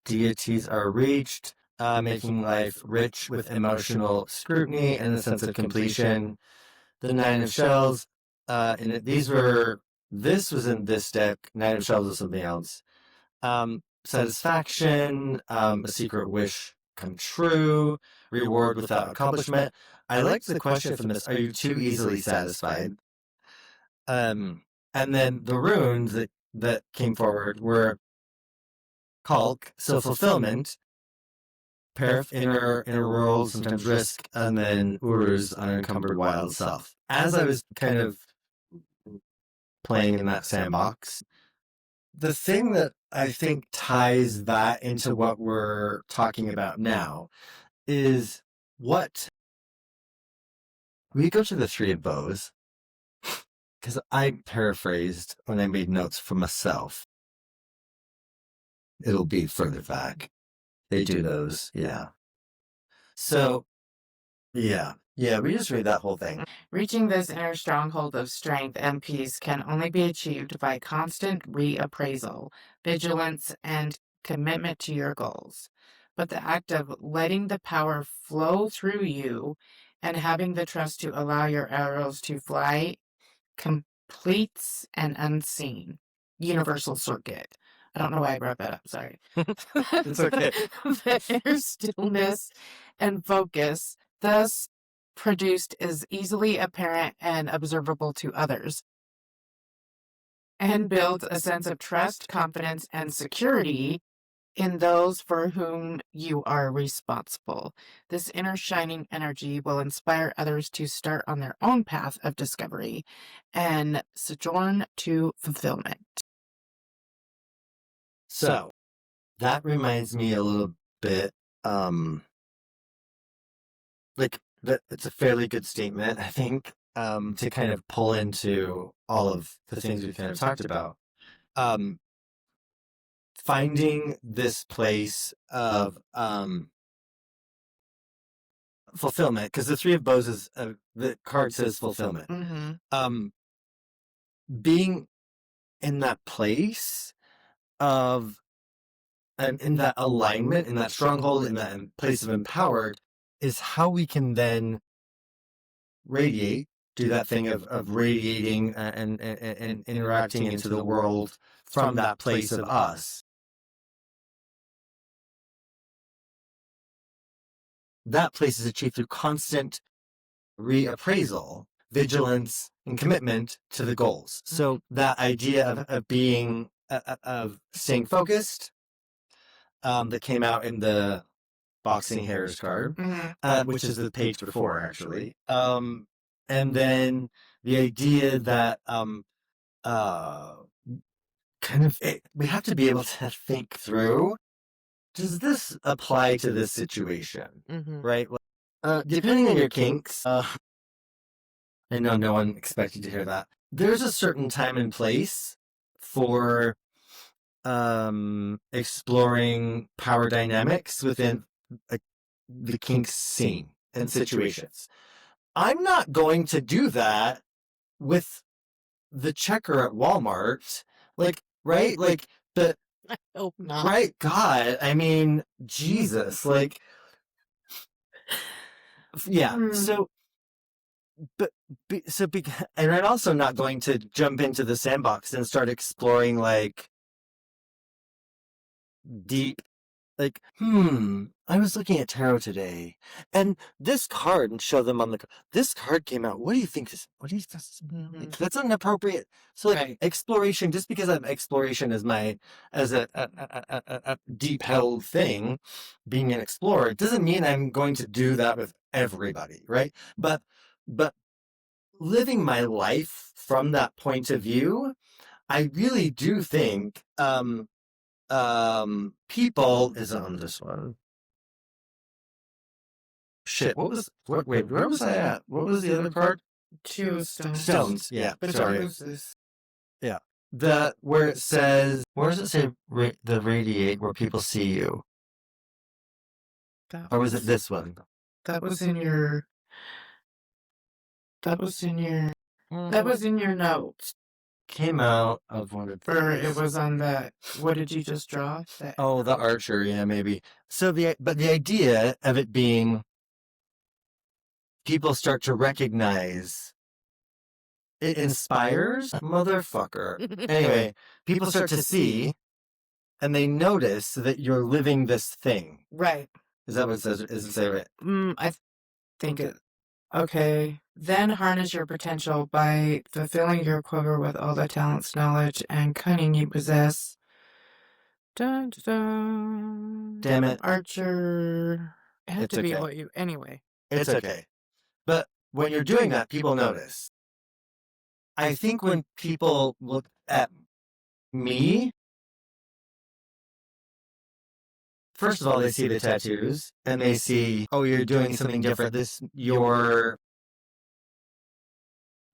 deities are reached, making life rich with emotional scrutiny and a sense of completion. The Nine of Shells, this was in this deck. Nine of Shells was something else. Satisfaction, a secret wish come true, reward without accomplishment. I liked the question from this: are you too easily satisfied? And then the runes that came forward were Kalk, so fulfillment, Perif, inner world, sometimes risk, and then Uruz, unencumbered wild self. As I was kind of playing in that sandbox, the thing that I think ties that into what we're talking about now is what we go to the three of bows, because I paraphrased when I made notes for myself. It'll be further back. They do those, yeah. So, yeah, we just read that whole thing. Reaching this inner stronghold of strength and peace can only be achieved by constant reappraisal, vigilance, and commitment to your goals. But the act of letting the power flow through you and having the trust to allow your arrows to fly completes an unseen universal circuit. I don't know why I brought that up. Sorry. It's okay. The inner stillness and focus thus produced is easily apparent and observable to others, and builds a sense of trust, confidence, and security in those for whom you are responsible. This inner shining energy will inspire others to start on their own path of discovery and sojourn to fulfillment. So, that reminds me a little bit, like, that it's a fairly good statement, I think, to kind of pull into all of the things we've kind of talked about. Finding this place of fulfillment, because the three of bows is, the card says fulfillment. Mm-hmm. Being in that place of, and in that alignment, in that stronghold, in that place of empowered, is how we can then radiate do that thing of radiating and interacting into the world from that place of us. That place is achieved through constant reappraisal, vigilance, and commitment to the goals. So that idea of being, of staying focused, that came out in the Boxing Hairs card, which is the page before, actually. And then the idea that we have to be able to think through, does this apply to this situation, right? Depending on your kinks, I know no one expected to hear that. There's a certain time and place for exploring power dynamics within the kinks scene and situations. I'm not going to do that with the checker at Walmart, right? I hope not. Right? God, I mean, Jesus, yeah. So, and I'm also not going to jump into the sandbox and start exploring deep, I was looking at tarot today, and this card, and show them on this card came out. What do you think that's inappropriate. So exploration, just because exploration is as a deep held thing, being an explorer, doesn't mean I'm going to do that with everybody, right? But living my life from that point of view, I really do think, people is on this one. Shit, where was I at? What was the other card? 2 stones. Stones, yeah. But sorry. it was this. Yeah. Where it says, where does it say the radiate, where people see you? Or was it this one? That was in your notes. Came out of one of these. Or it was on that, what did you just draw? The archer, yeah, maybe. So the idea of it being, people start to recognize, it inspires, motherfucker. Anyway, people start to see, and they notice that you're living this thing. Right. Is that what it says? Is it say right? I think it. Okay. Then harness your potential by fulfilling your quiver with all the talents, knowledge, and cunning you possess. Dun, dun, dun. Damn it. Archer. It had It's to be okay. what you. Anyway. It's okay. But when you're doing that, people notice. I think when people look at me, first of all, they see the tattoos, and they see, oh, you're doing something different.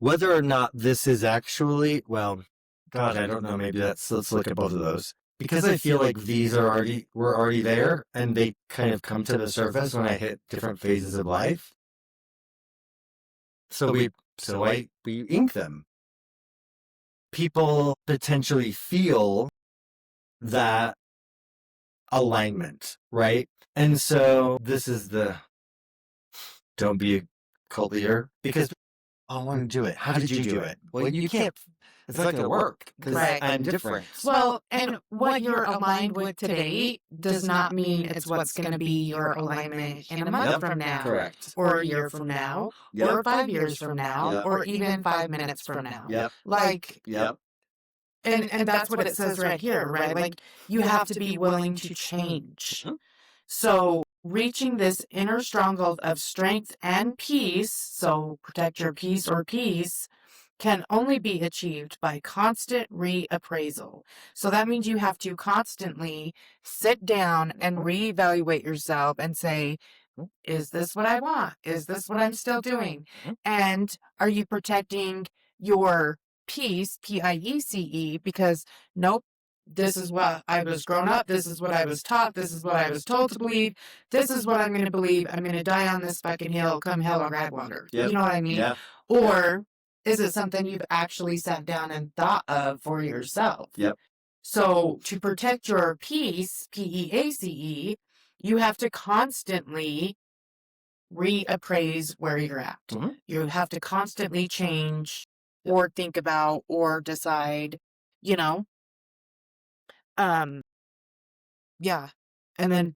Whether or not this is actually, well, God, I don't know. Maybe let's look at both of those. Because I feel like these were already there, and they kind of come to the surface when I hit different phases of life. So we ink them. People potentially feel that alignment, right? And so this is don't be a cult leader, because I want to do it. How did you do it? Well, you can't. It's not going to work because I'm different. Well, and what you're aligned with today does not mean it's what's going to be your alignment in a month from now. Correct. Or a year from now. Or 5 years from now. Or even 5 minutes from now. Yep. Yep. And that's what it says right here, right? Like, you have to be willing to change. So reaching this inner stronghold of strength and peace, so protect your peace or peace, can only be achieved by constant reappraisal. So that means you have to constantly sit down and reevaluate yourself and say, is this what I want? Is this what I'm still doing? And are you protecting your peace, P-I-E-C-E, because nope, this is what I was grown up. This is what I was taught. This is what I was told to believe. This is what I'm going to believe. I'm going to die on this fucking hill, come hell or high water. Yep. You know what I mean? Yeah. Or is it something you've actually sat down and thought of for yourself? Yep. So to protect your peace, P-E-A-C-E, you have to constantly reappraise where you're at. Mhm. You have to constantly change or think about or decide, you know, um, yeah. And then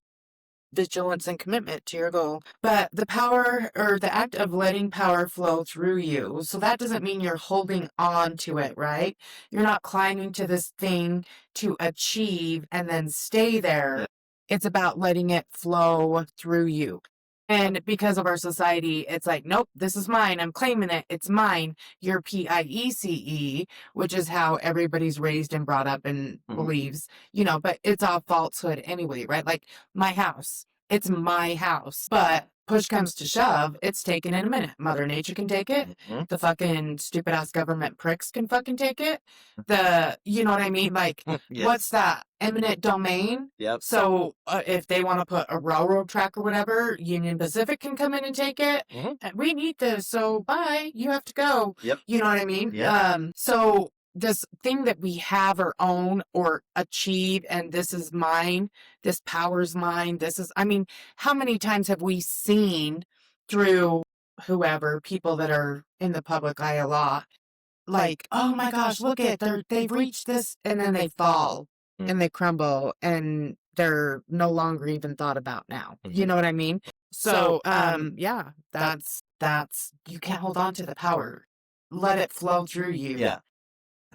vigilance and commitment to your goal. But the power or the act of letting power flow through you. So that doesn't mean you're holding on to it, right? You're not climbing to this thing to achieve and then stay there. It's about letting it flow through you. And because of our society, it's like, nope, this is mine. I'm claiming it. It's mine. You're PIECE, which is how everybody's raised and brought up and believes, but it's all falsehood anyway, right? Like my house, it's my house. But push comes to shove, it's taken in a minute. Mother Nature can take it. The fucking stupid ass government pricks can fucking take it. You know what I mean? Like, Yes. what's that? Eminent domain? Yep. So if they want to put a railroad track or whatever, Union Pacific can come in and take it. And we need this, so bye. You have to go. Yep. You know what I mean? Yep. So this thing that we have or own or achieve, and this is mine, this power's mine, how many times have we seen through whoever, people that are in the public eye a lot, like, oh my gosh, look at, they've reached this, and then they fall and they crumble and they're no longer even thought about now. You know what I mean? So, yeah, that's, you can't hold on to the power. Let it flow through you. Yeah.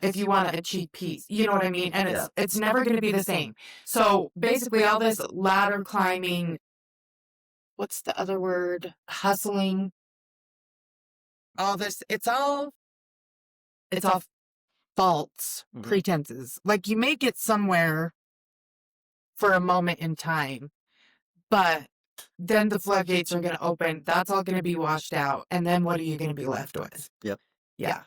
If you want to achieve peace, you know what I mean? And it's never going to be the same. So basically all this ladder climbing, what's the other word? Hustling, all this, it's all false pretenses. Like you may get somewhere for a moment in time, but then the floodgates are going to open. That's all going to be washed out. And then what are you going to be left with? Yep. Yeah.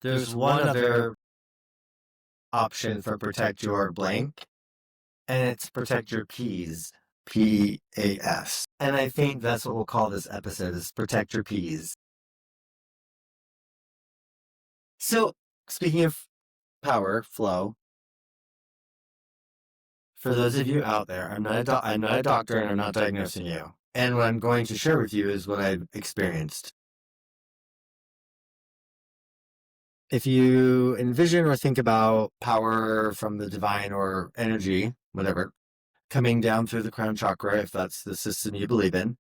There's one other option for protect your blank, and it's protect your peas. PAS. And I think that's what we'll call this episode, is protect your peas. So, speaking of power, flow, for those of you out there, I'm not a doctor and I'm not diagnosing you. And what I'm going to share with you is what I've experienced. If you envision or think about power from the divine or energy, whatever, coming down through the crown chakra, if that's the system you believe in,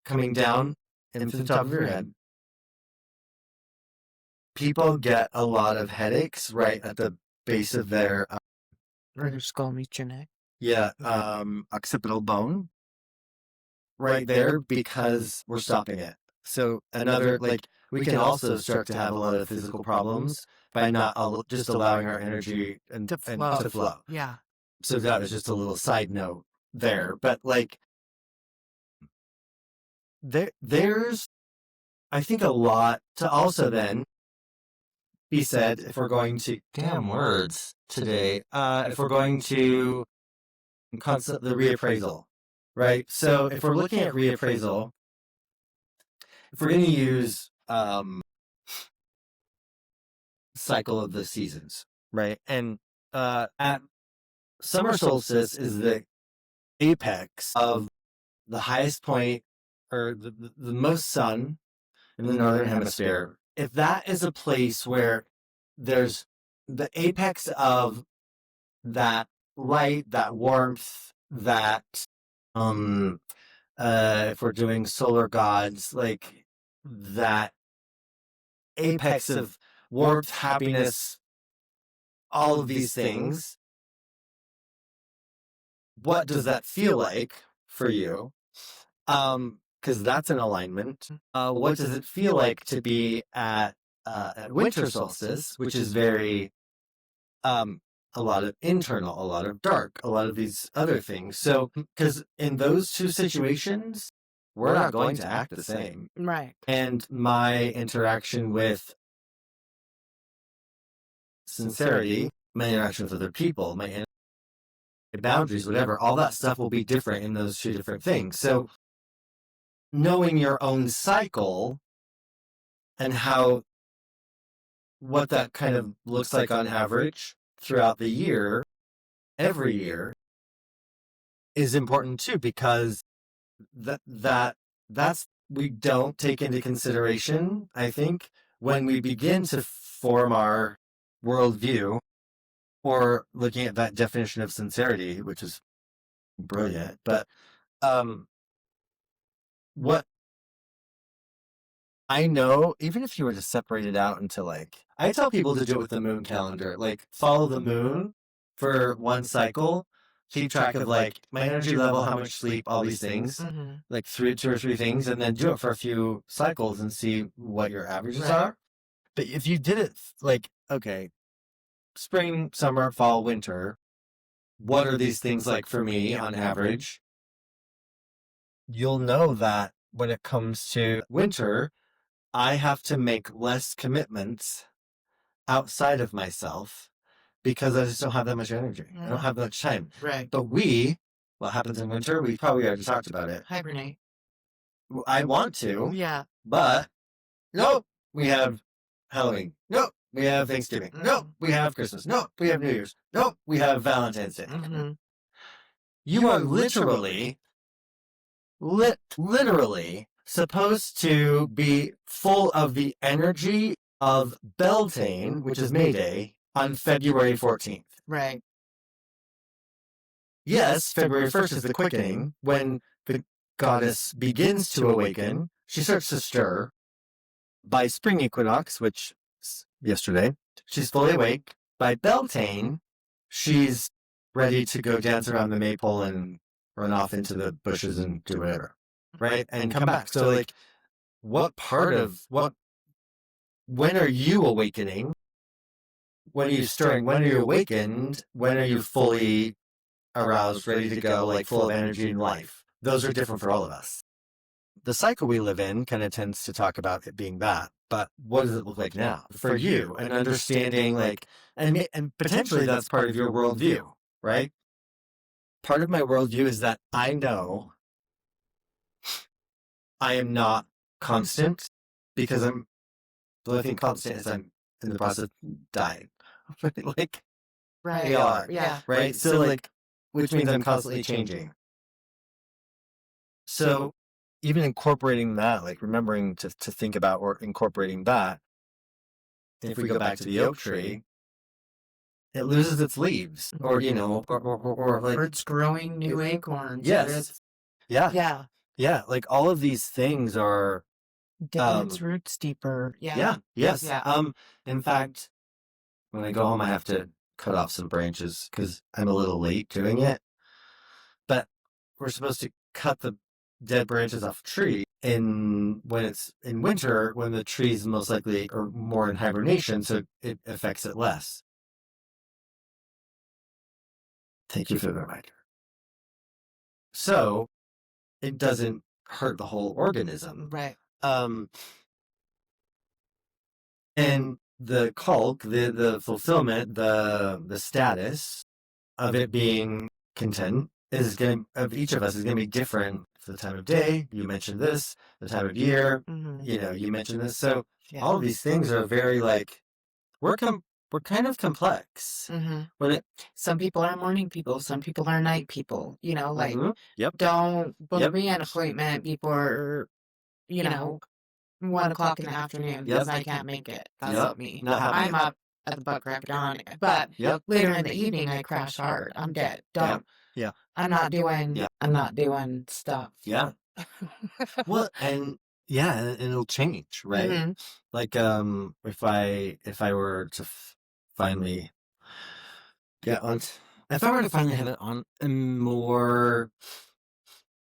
coming down into the top of your head, people get a lot of headaches right at the base of their Where your skull meets your neck. occipital bone, right there, because we're stopping it. So we can also start to have a lot of physical problems by not just allowing our energy to flow. Yeah. So that is just a little side note there. But there's, I think, a lot to also then be said if we're going to, damn words today, if we're going to concept the reappraisal, right? So if we're looking at reappraisal, if we're going to use cycle of the seasons, right? And at summer solstice is the apex of the highest point, or the most sun in the northern hemisphere. If that is a place where there's the apex of that light, that warmth, that if we're doing solar gods, like that apex of warmth, happiness, all of these things, what does that feel like for you? Because that's an alignment. What does it feel like to be at winter solstice, which is very a lot of internal, a lot of dark, a lot of these other things. So, because in those two situations, we're not going to act the same. Right. And my interaction with sincerity, my interaction with other people, my boundaries, whatever, all that stuff will be different in those two different things. So, knowing your own cycle and what that kind of looks like on average throughout the year, every year, is important too, because that's we don't take into consideration, I think, when we begin to form our worldview or looking at that definition of sincerity, which is brilliant. But what I know, even if you were to separate it out into like, I tell people to do it with the moon calendar, like follow the moon for one cycle, keep track of like my energy level, how much sleep, all these things, like two or three things, and then do it for a few cycles and see what your averages are. But if you did it like, okay, spring, summer, fall, winter, what are these things like for me on average? You'll know that when it comes to winter, I have to make less commitments outside of myself because I just don't have that much energy. I don't have that much time. Right. But what happens in winter? We probably already talked about it. Hibernate. I want to. Yeah. But nope, we have Halloween. Nope, we have Thanksgiving. Nope, we have Christmas. Nope, we have New Year's. Nope, we have Valentine's Day. You are literally supposed to be full of the energy of Beltane, which is May Day, on February 14th. Right. Yes, February 1st is the quickening, when the goddess begins to awaken. She starts to stir. By spring equinox, which is yesterday, she's fully awake. By Beltane, she's ready to go dance around the maypole and run off into the bushes and do whatever, right? And come back. So, like, when are you awakening? When are you stirring? When are you awakened? When are you fully aroused, ready to go, like full of energy and life? Those are different for all of us. The cycle we live in kind of tends to talk about it being that, but what does it look like now for you? And understanding, like, and potentially that's part of your worldview, right? Part of my worldview is that I know I am not constant because the only thing constant is I'm in the process of dying. Like, Right. we are, Yeah. right? So, like, which means I'm constantly changing. So, even incorporating that, like remembering to think about or incorporating that, if we go back to the oak tree, it loses its leaves, or or like, Or it's growing new acorns. Yes. Yeah. Yeah. Yeah. Like all of these things are Digging its roots deeper. Yeah. Yes. Yeah. In fact, when I go home, I have to cut off some branches because I'm a little late doing it. But we're supposed to cut the dead branches off a tree when it's in winter, when the tree's most likely or more in hibernation, so it affects it less. Thank you for the reminder. So it doesn't hurt the whole organism. Right. And the culk, the fulfillment, the status of it being content of each of us is gonna be different for the time of day. You mentioned this, the time of year, you mentioned this. So all of these things are very like, we're kind of complex. Some people are morning people, some people are night people, like, Yep. don't book me an appointment before, 1 o'clock in the afternoon because I can't make it. That's not me. Not happening. I'm up at the butt crack of dawn, but later in the evening I crash hard. I'm dead. Don't. Yeah. I'm not doing stuff. Yeah. Well, and it'll change, right? Like, if I were to finally if I were to finally have it on a more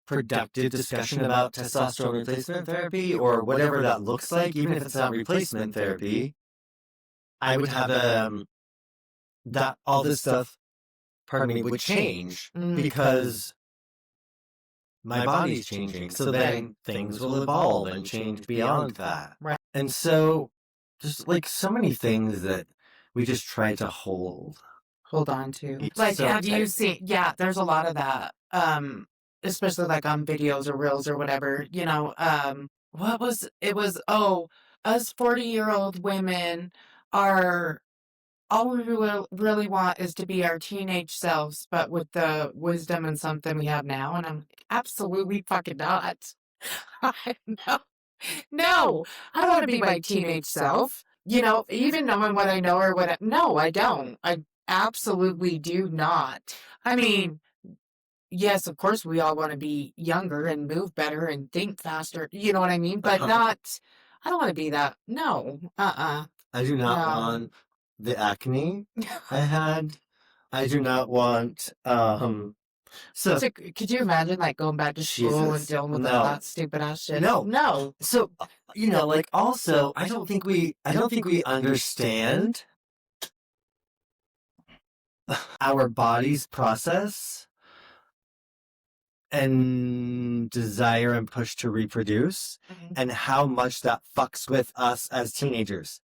productive discussion about testosterone replacement therapy or whatever that looks like, even if it's not replacement therapy, I would have that all this stuff, would change because my body's changing. So then things will evolve and change beyond that. Right. And so just like so many things that we just try to hold on to. It's Like, so have you tight. seen, there's a lot of that. Especially like on videos or reels or whatever, us 40-year-old women are all we really want is to be our teenage selves, but with the wisdom and something we have now. And I'm absolutely fucking not. No, no, I don't want to be my teenage self. Even knowing what I know or what no, I don't. I absolutely do not. I mean, yes, of course, we all want to be younger and move better and think faster. You know what I mean? But not, I don't want to be that. No, I do not want the acne I had. I do not want, so could you imagine like going back to school and dealing with all that stupid ass shit? No. So, like also, I don't think we understand our body's process and desire and push to reproduce and how much that fucks with us as teenagers.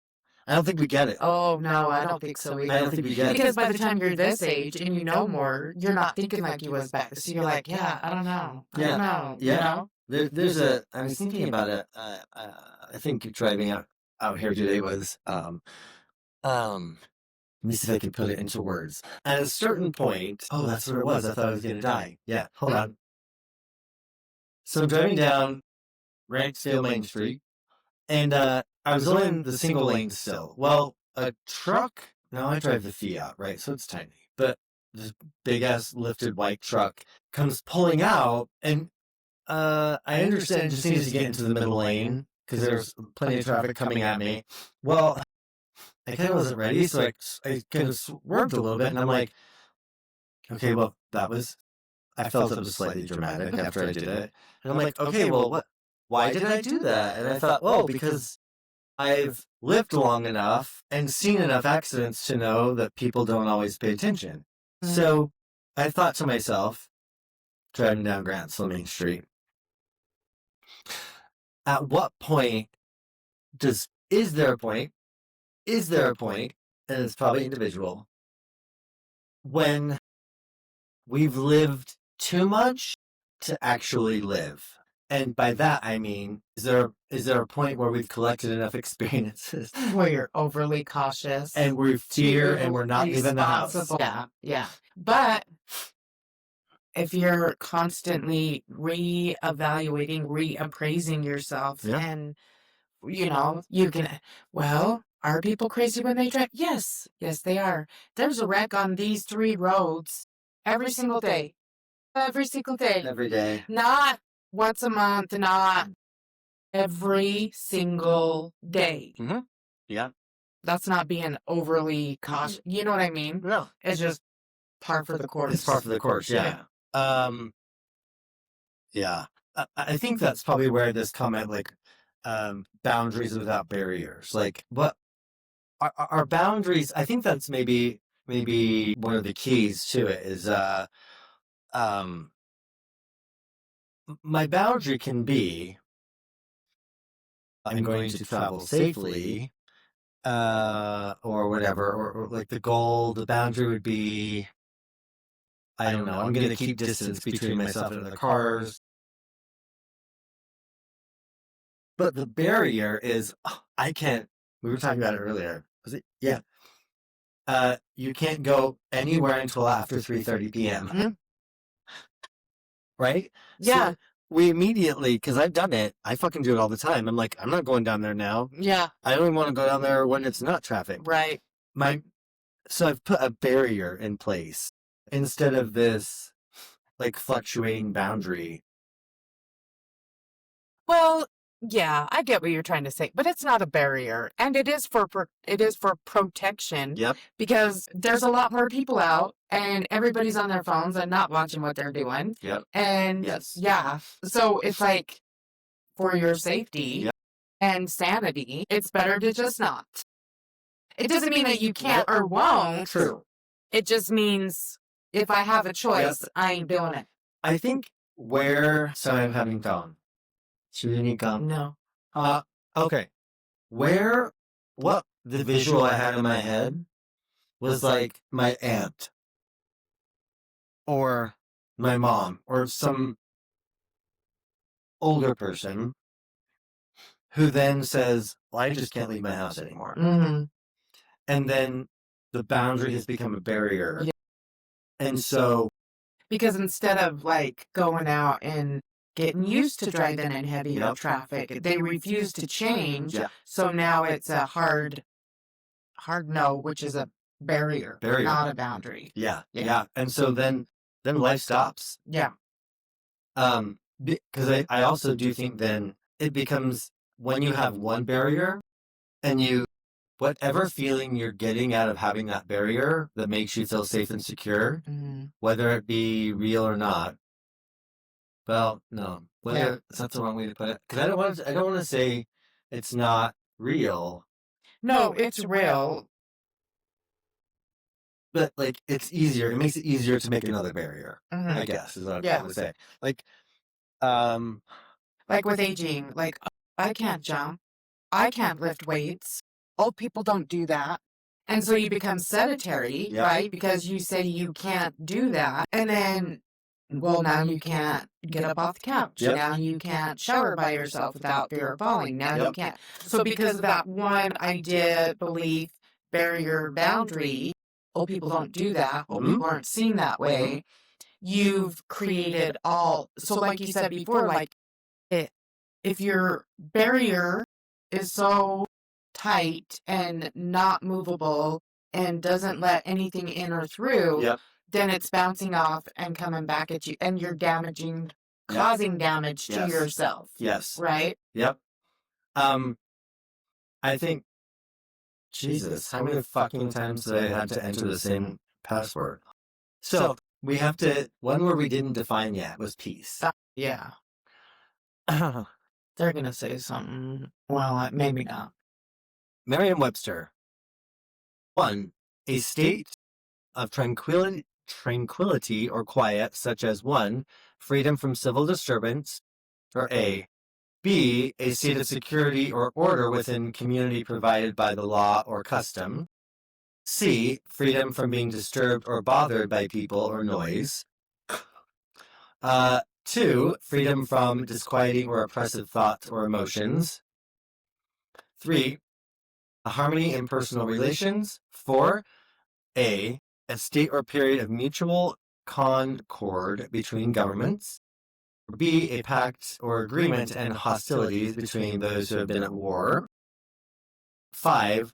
I don't think we get it. Oh, no, I don't think so either. I don't think we get it. Because by the time you're this age and you know more, you're not thinking like you was back. So you're like, yeah, I don't know. I don't know. Yeah. There's I was thinking about it. I think driving out here today was, let me see if I can put it into words. At a certain point, oh, that's what it was. I thought I was going to die. Yeah, hold on. So I'm driving down Ranksdale Main Street, and I was in the single lane still. Well, a truck, now I drive the Fiat, right? So it's tiny. But this big-ass lifted white truck comes pulling out, and I understand it just needs to get into the middle lane, because there's plenty of traffic coming at me. Well, I kind of wasn't ready, so I kind of swerved a little bit, and I'm like, okay, well, I felt it was slightly dramatic after I did it. And I'm like, okay, well, why did I do that? And I thought, well, because I've lived long enough and seen enough accidents to know that people don't always pay attention. So I thought to myself, driving down Grantsville Main Street, at what point is there a point, and it's probably individual, when we've lived too much to actually live? And by that, I mean, is there a point where we've collected enough experiences where you're overly cautious and we're fear and we're not leaving the house? Yeah. But if you're constantly reevaluating, reappraising yourself, and you can, well, are people crazy when they drive? Yes, they are. There's a wreck on these 3 roads every single day. Every single day. Every day. Not once a month, not every single day. Mm-hmm. Yeah. That's not being overly cautious. You know what I mean? No. It's just par for the course. It's par for the course, yeah. Yeah. I think that's probably where this comment, like, boundaries without barriers. Like, what are boundaries? I think that's maybe one of the keys to it is, my boundary can be, I'm going to travel safely, or whatever, or like the boundary would be, I don't know, I'm going to keep distance between myself and other cars. But the barrier is, we were talking about it earlier. Was it? Yeah. You can't go anywhere until after 3:30 p.m. Mm-hmm. Right? Yeah. So we immediately, because I've done it, I fucking do it all the time. I'm like, I'm not going down there now. Yeah. I don't even want to go down there when it's not traffic. Right. So I've put a barrier in place instead of this, like, fluctuating boundary. Well, yeah, I get what you're trying to say, but it's not a barrier, and it is for protection. Yep. Because there's a lot more people out, and everybody's on their phones and not watching what they're doing. Yep. And yes. Yeah, so it's like for your safety yep. and sanity, it's better to just not. It doesn't mean that you can't or won't. True. It just means if I have a choice, I ain't doing it. I think so I'm having gum. Should we need gum? No. Okay. What the visual I had in my head was like my aunt or my mom or some older person who then says, well, I just can't leave my house anymore. Mm-hmm. And then the boundary has become a barrier. Yeah. And so, because instead of like going out and getting used to driving in heavier traffic, they refuse to change. Yeah. So now it's a hard no, which is a barrier. Not a boundary. Yeah. And so then life stops. Yeah. Because I also do think then it becomes, when you have one barrier and whatever feeling you're getting out of having that barrier that makes you feel safe and secure, whether it be real or not. Well, no, that's the wrong way to put it. Because I don't want to say it's not real. No, it's real. But like, it's easier. It makes it easier to make another barrier. I guess is what I'm trying to say. Like with aging, like I can't jump, I can't lift weights. Old people don't do that. And so you become sedentary, right? Because you say you can't do that. And then, well, now you can't get up off the couch. Now you can't shower by yourself without fear of falling. Now you can't. So because of that one idea, belief, barrier, boundary, old people don't do that. Old people aren't seen that way. You've created all. So like you said before, like if your barrier is so tight and not movable and doesn't let anything in or through, then it's bouncing off and coming back at you, and you're causing damage to yourself. Yes. Right? Yep. I think, Jesus, how many fucking times did I have to enter the same password? So we have to, one word we didn't define yet was peace. Yeah. They're going to say something. Well, maybe not. Merriam-Webster. 1. A state of tranquility or quiet, such as 1. Freedom from civil disturbance, or A. B. A state of security or order within community provided by the law or custom. C. Freedom from being disturbed or bothered by people or noise. 2. Freedom from disquieting or oppressive thoughts or emotions. 3. A harmony in personal relations. 4. A state or period of mutual concord between governments. B. A pact or agreement and hostilities between those who have been at war. 5.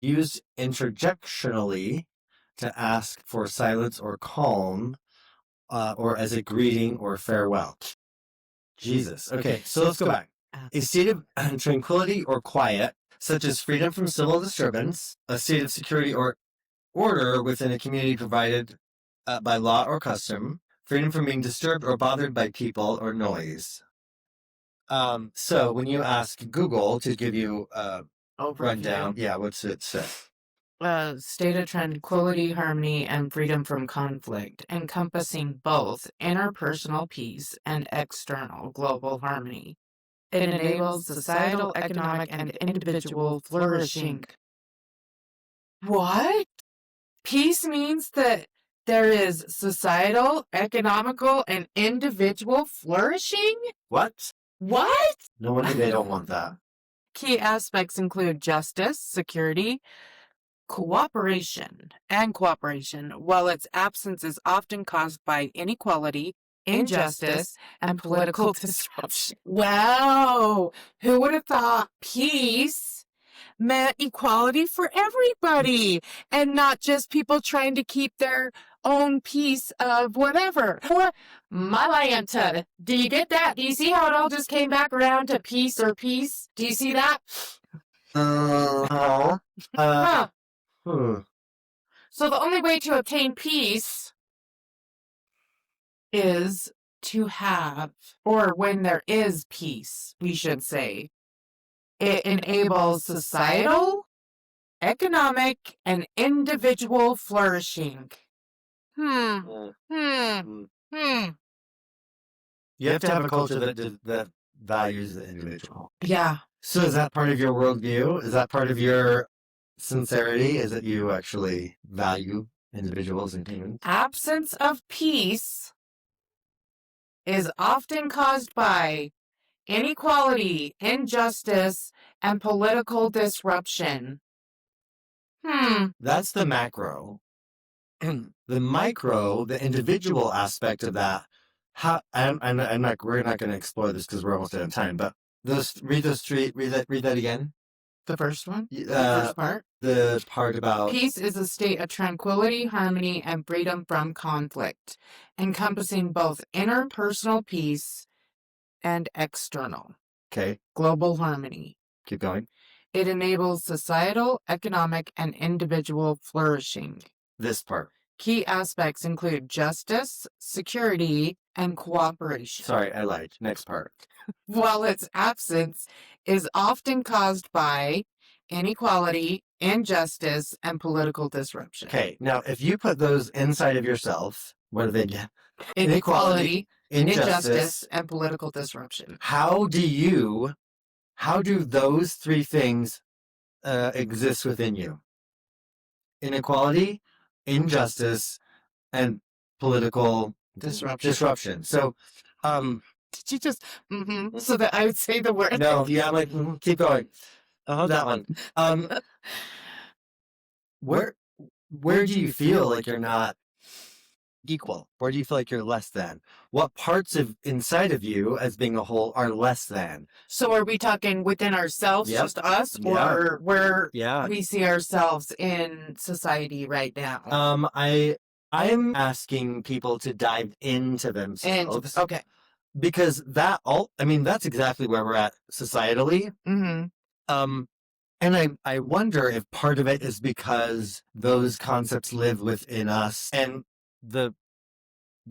Used interjectionally to ask for silence or calm, or as a greeting or farewell. Jesus. Okay, so let's go back. A state of tranquility or quiet, such as freedom from civil disturbance, a state of security or order within a community provided by law or custom, freedom from being disturbed or bothered by people or noise. So when you ask Google to give you a rundown, what's it say? State of tranquility, harmony, and freedom from conflict, encompassing both interpersonal peace and external global harmony. It enables societal, economic, and individual flourishing. What? Peace means that there is societal, economical, and individual flourishing? What? What? No wonder they don't want that. Key aspects include justice, security, cooperation, while its absence is often caused by inequality, injustice, and political disruption. Wow! Who would have thought peace meant equality for everybody and not just people trying to keep their own piece of whatever? My Lanta, do you get that? Do you see how it all just came back around to peace or peace? Do you see that? So the only way to obtain peace is to have, or when there is peace, we should say, it enables societal, economic, and individual flourishing. You have to have a culture that values the individual. Yeah. So is that part of your worldview? Is that part of your sincerity? Is that you actually value individuals and humans? Absence of peace is often caused by inequality, injustice, and political disruption. That's the macro. The micro, the individual aspect of that. We're not going to explore this because we're almost out of time. But read that again. The first one? The Uh, first part? The part about Peace is a state of tranquility, harmony, and freedom from conflict, encompassing both interpersonal peace and external okay. global harmony. Keep going. It enables societal, economic, and individual flourishing. This part. Key aspects include justice, security, and cooperation. Sorry, I lied. Next part. While its absence is often caused by inequality, injustice, and political disruption. Okay, now if you put those inside of yourself, what do they get? Inequality, injustice, and political disruption. How do those three things exist within you? Inequality, injustice, and political disruption. So, did you just so that I would say the word? No, yeah, I'm like, keep going. That one. Where do you feel like you're not equal? Where do you feel like you're less than? What parts of inside of you as being a whole are less than? So are we talking within ourselves, just us, or where we see ourselves in society right now? I'm asking people to dive into themselves. Okay. Because that's exactly where we're at societally. Mm-hmm. And I wonder if part of it is because those concepts live within us and the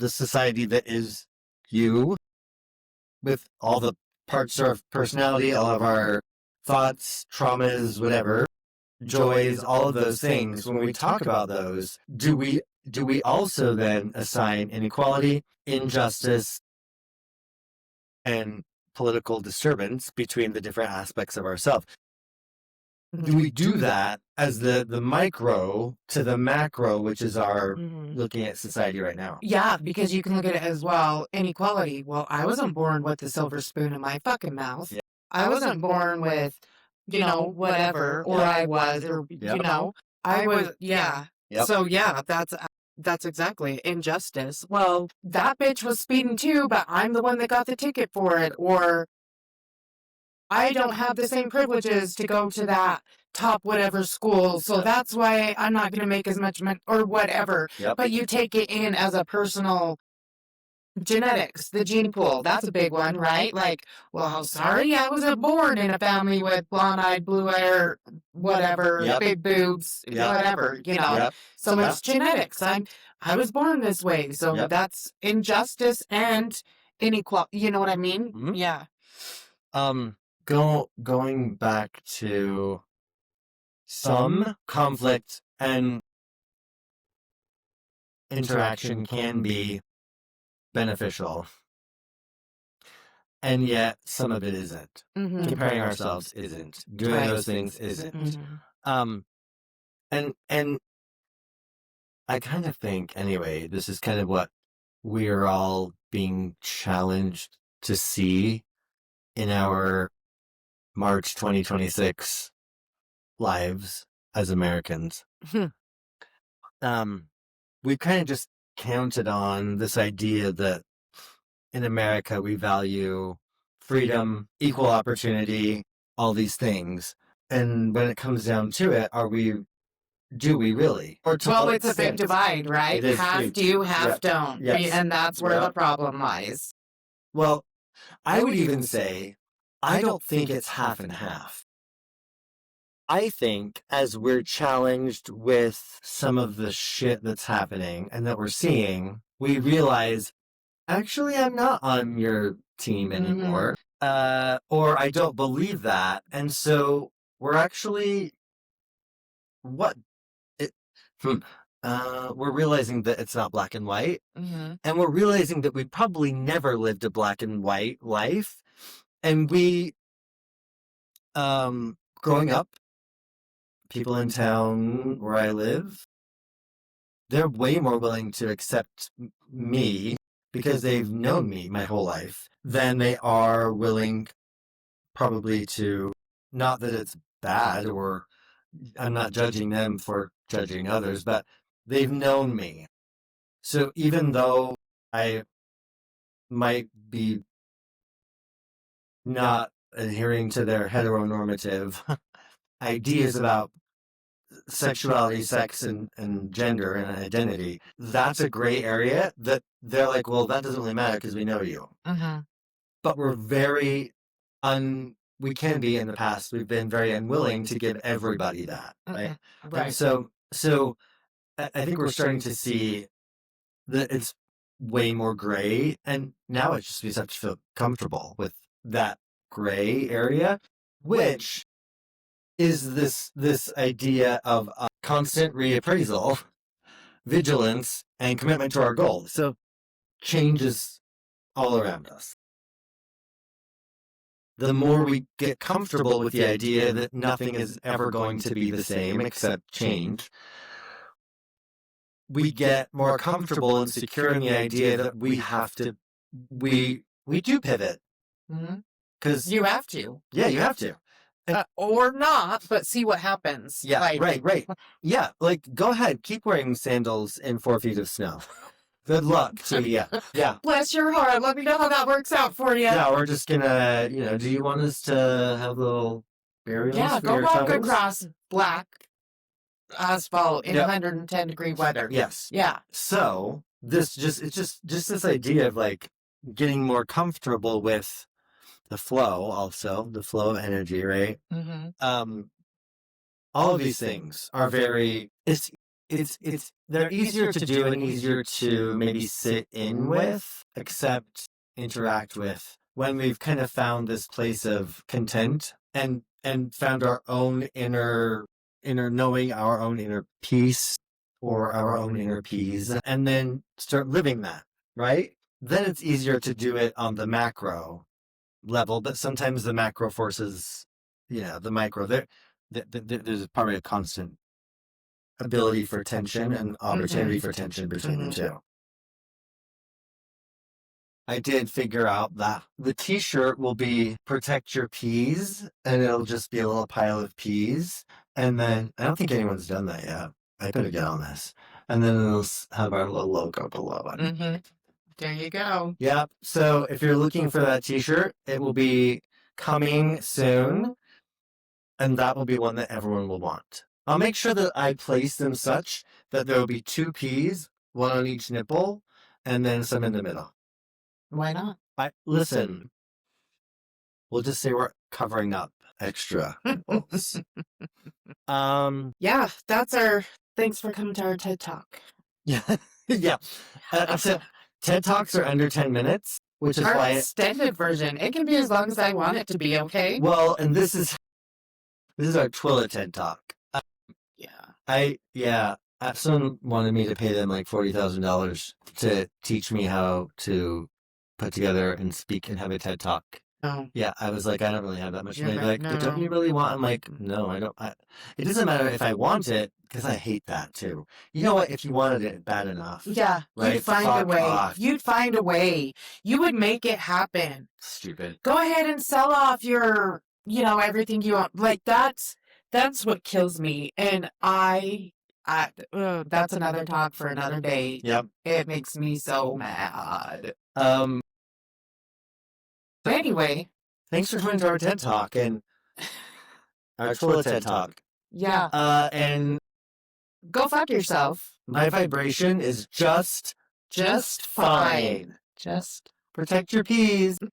society that is you, with all the parts of personality, all of our thoughts, traumas, whatever, joys, all of those things. When we talk about those, do we also then assign inequality, injustice, and political disturbance between the different aspects of ourselves? Do we do that as the micro to the macro, which is our looking at society right now? Yeah, because you can look at it as well. Inequality. Well, I wasn't born with the silver spoon in my fucking mouth. Yeah. I wasn't born with, whatever, or I was, or, I was, yeah. Yep. So, yeah, that's exactly injustice. Well, that bitch was speeding too, but I'm the one that got the ticket for it. Or I don't have the same privileges to go to that top whatever school, so that's why I'm not going to make as much money, or whatever. Yep. But you take it in as a personal genetics, the gene pool. That's a big one, right? Like, well, sorry, I wasn't born in a family with blonde-eyed, blue hair, whatever, big boobs, whatever, Yep. So it's genetics. I was born this way, so that's injustice and inequality. You know what I mean? Mm-hmm. Yeah. Going back to some conflict and interaction can be beneficial, and yet some of it isn't. Mm-hmm. Comparing ourselves isn't. Doing those things isn't. Mm-hmm. And I kind of think, anyway, this is kind of what we are all being challenged to see in our March 2026 lives as Americans. We kind of just counted on this idea that in America we value freedom, equal opportunity, all these things. And when it comes down to it, do we really? Well, it's a big divide, right? Half do, half don't. Yes. And that's where the problem lies. Well, I would even say, I don't think it's half and half. I think as we're challenged with some of the shit that's happening and that we're seeing, we realize, actually, I'm not on your team anymore. Or I don't believe that. And so we're actually, we're realizing that it's not black and white. Mm-hmm. And we're realizing that we probably never lived a black and white life. And we, growing up, people in town where I live, they're way more willing to accept me because they've known me my whole life than they are willing probably to, not that it's bad or I'm not judging them for judging others, but they've known me. So even though I might be not adhering to their heteronormative ideas about sexuality, sex, and gender and identity, that's a gray area that they're like, well, that doesn't really matter because we know you. But we're very we can be in the past, we've been very unwilling to give everybody that, right? Right. So I think we're starting to see that it's way more gray, and now it's just we just have to feel comfortable with that gray area, which is this idea of constant reappraisal, vigilance, and commitment to our goal. So change is all around us. The more we get comfortable with the idea that nothing is ever going to be the same except change, we get more comfortable and secure in the idea that we have to, we do pivot. Because You have to. Yeah, you have to. Or not, but see what happens. Yeah, like, right. Yeah, like, go ahead, keep wearing sandals in 4 feet of snow. Good luck to you. Yeah. Bless your heart. Let me know how that works out for you. Yeah, we're just gonna, do you want us to have little burials for go your walk toes? across black asphalt in Yep. 110-degree weather. Yes. Yeah. So it's just this idea of like getting more comfortable with the flow, also the flow of energy, right? All of these things are very they're easier to do and easier to maybe sit in with, accept, interact with when we've kind of found this place of content and found our own inner knowing, our own inner peace or our own inner peace, and then start living that, right? Then it's easier to do it on the macro level, but sometimes the macro forces, the micro. There's probably a constant ability for tension and opportunity for tension between the two. I did figure out that the t-shirt will be protect your peas, and it'll just be a little pile of peas. And then I don't think anyone's done that yet. I better get on this. And then it'll have our little logo below it. There you go. Yeah. So if you're looking for that t-shirt, it will be coming soon. And that will be one that everyone will want. I'll make sure that I place them such that there will be 2 peas, one on each nipple, and then some in the middle. Why not? Listen, we'll just say we're covering up extra nipples. Yeah, that's our thanks for coming to our TED Talk. Yeah. Yeah. TED Talks are under 10 minutes, which is our why extended version. It can be as long as I want it to be, okay? Well, and this is our Twilla TED Talk. Someone wanted me to pay them like $40,000 to teach me how to put together and speak and have a TED Talk. Oh. Yeah, I was like, I don't really have that much money. Right, Like, no. but don't you really want? I'm like, no, I don't. It doesn't matter if I want it, because I hate that too. You know what? If you wanted it bad enough, yeah, right? You'd find a way. Off. You'd find a way. You would make it happen. Stupid. Go ahead and sell off your, everything you want. Like that's what kills me, and that's another talk for another day. Yep. It makes me so mad. But anyway, thanks for coming to our TED Talk and our Twilla TED Talk. Yeah. And go fuck yourself. My vibration is just fine. Just protect your peas.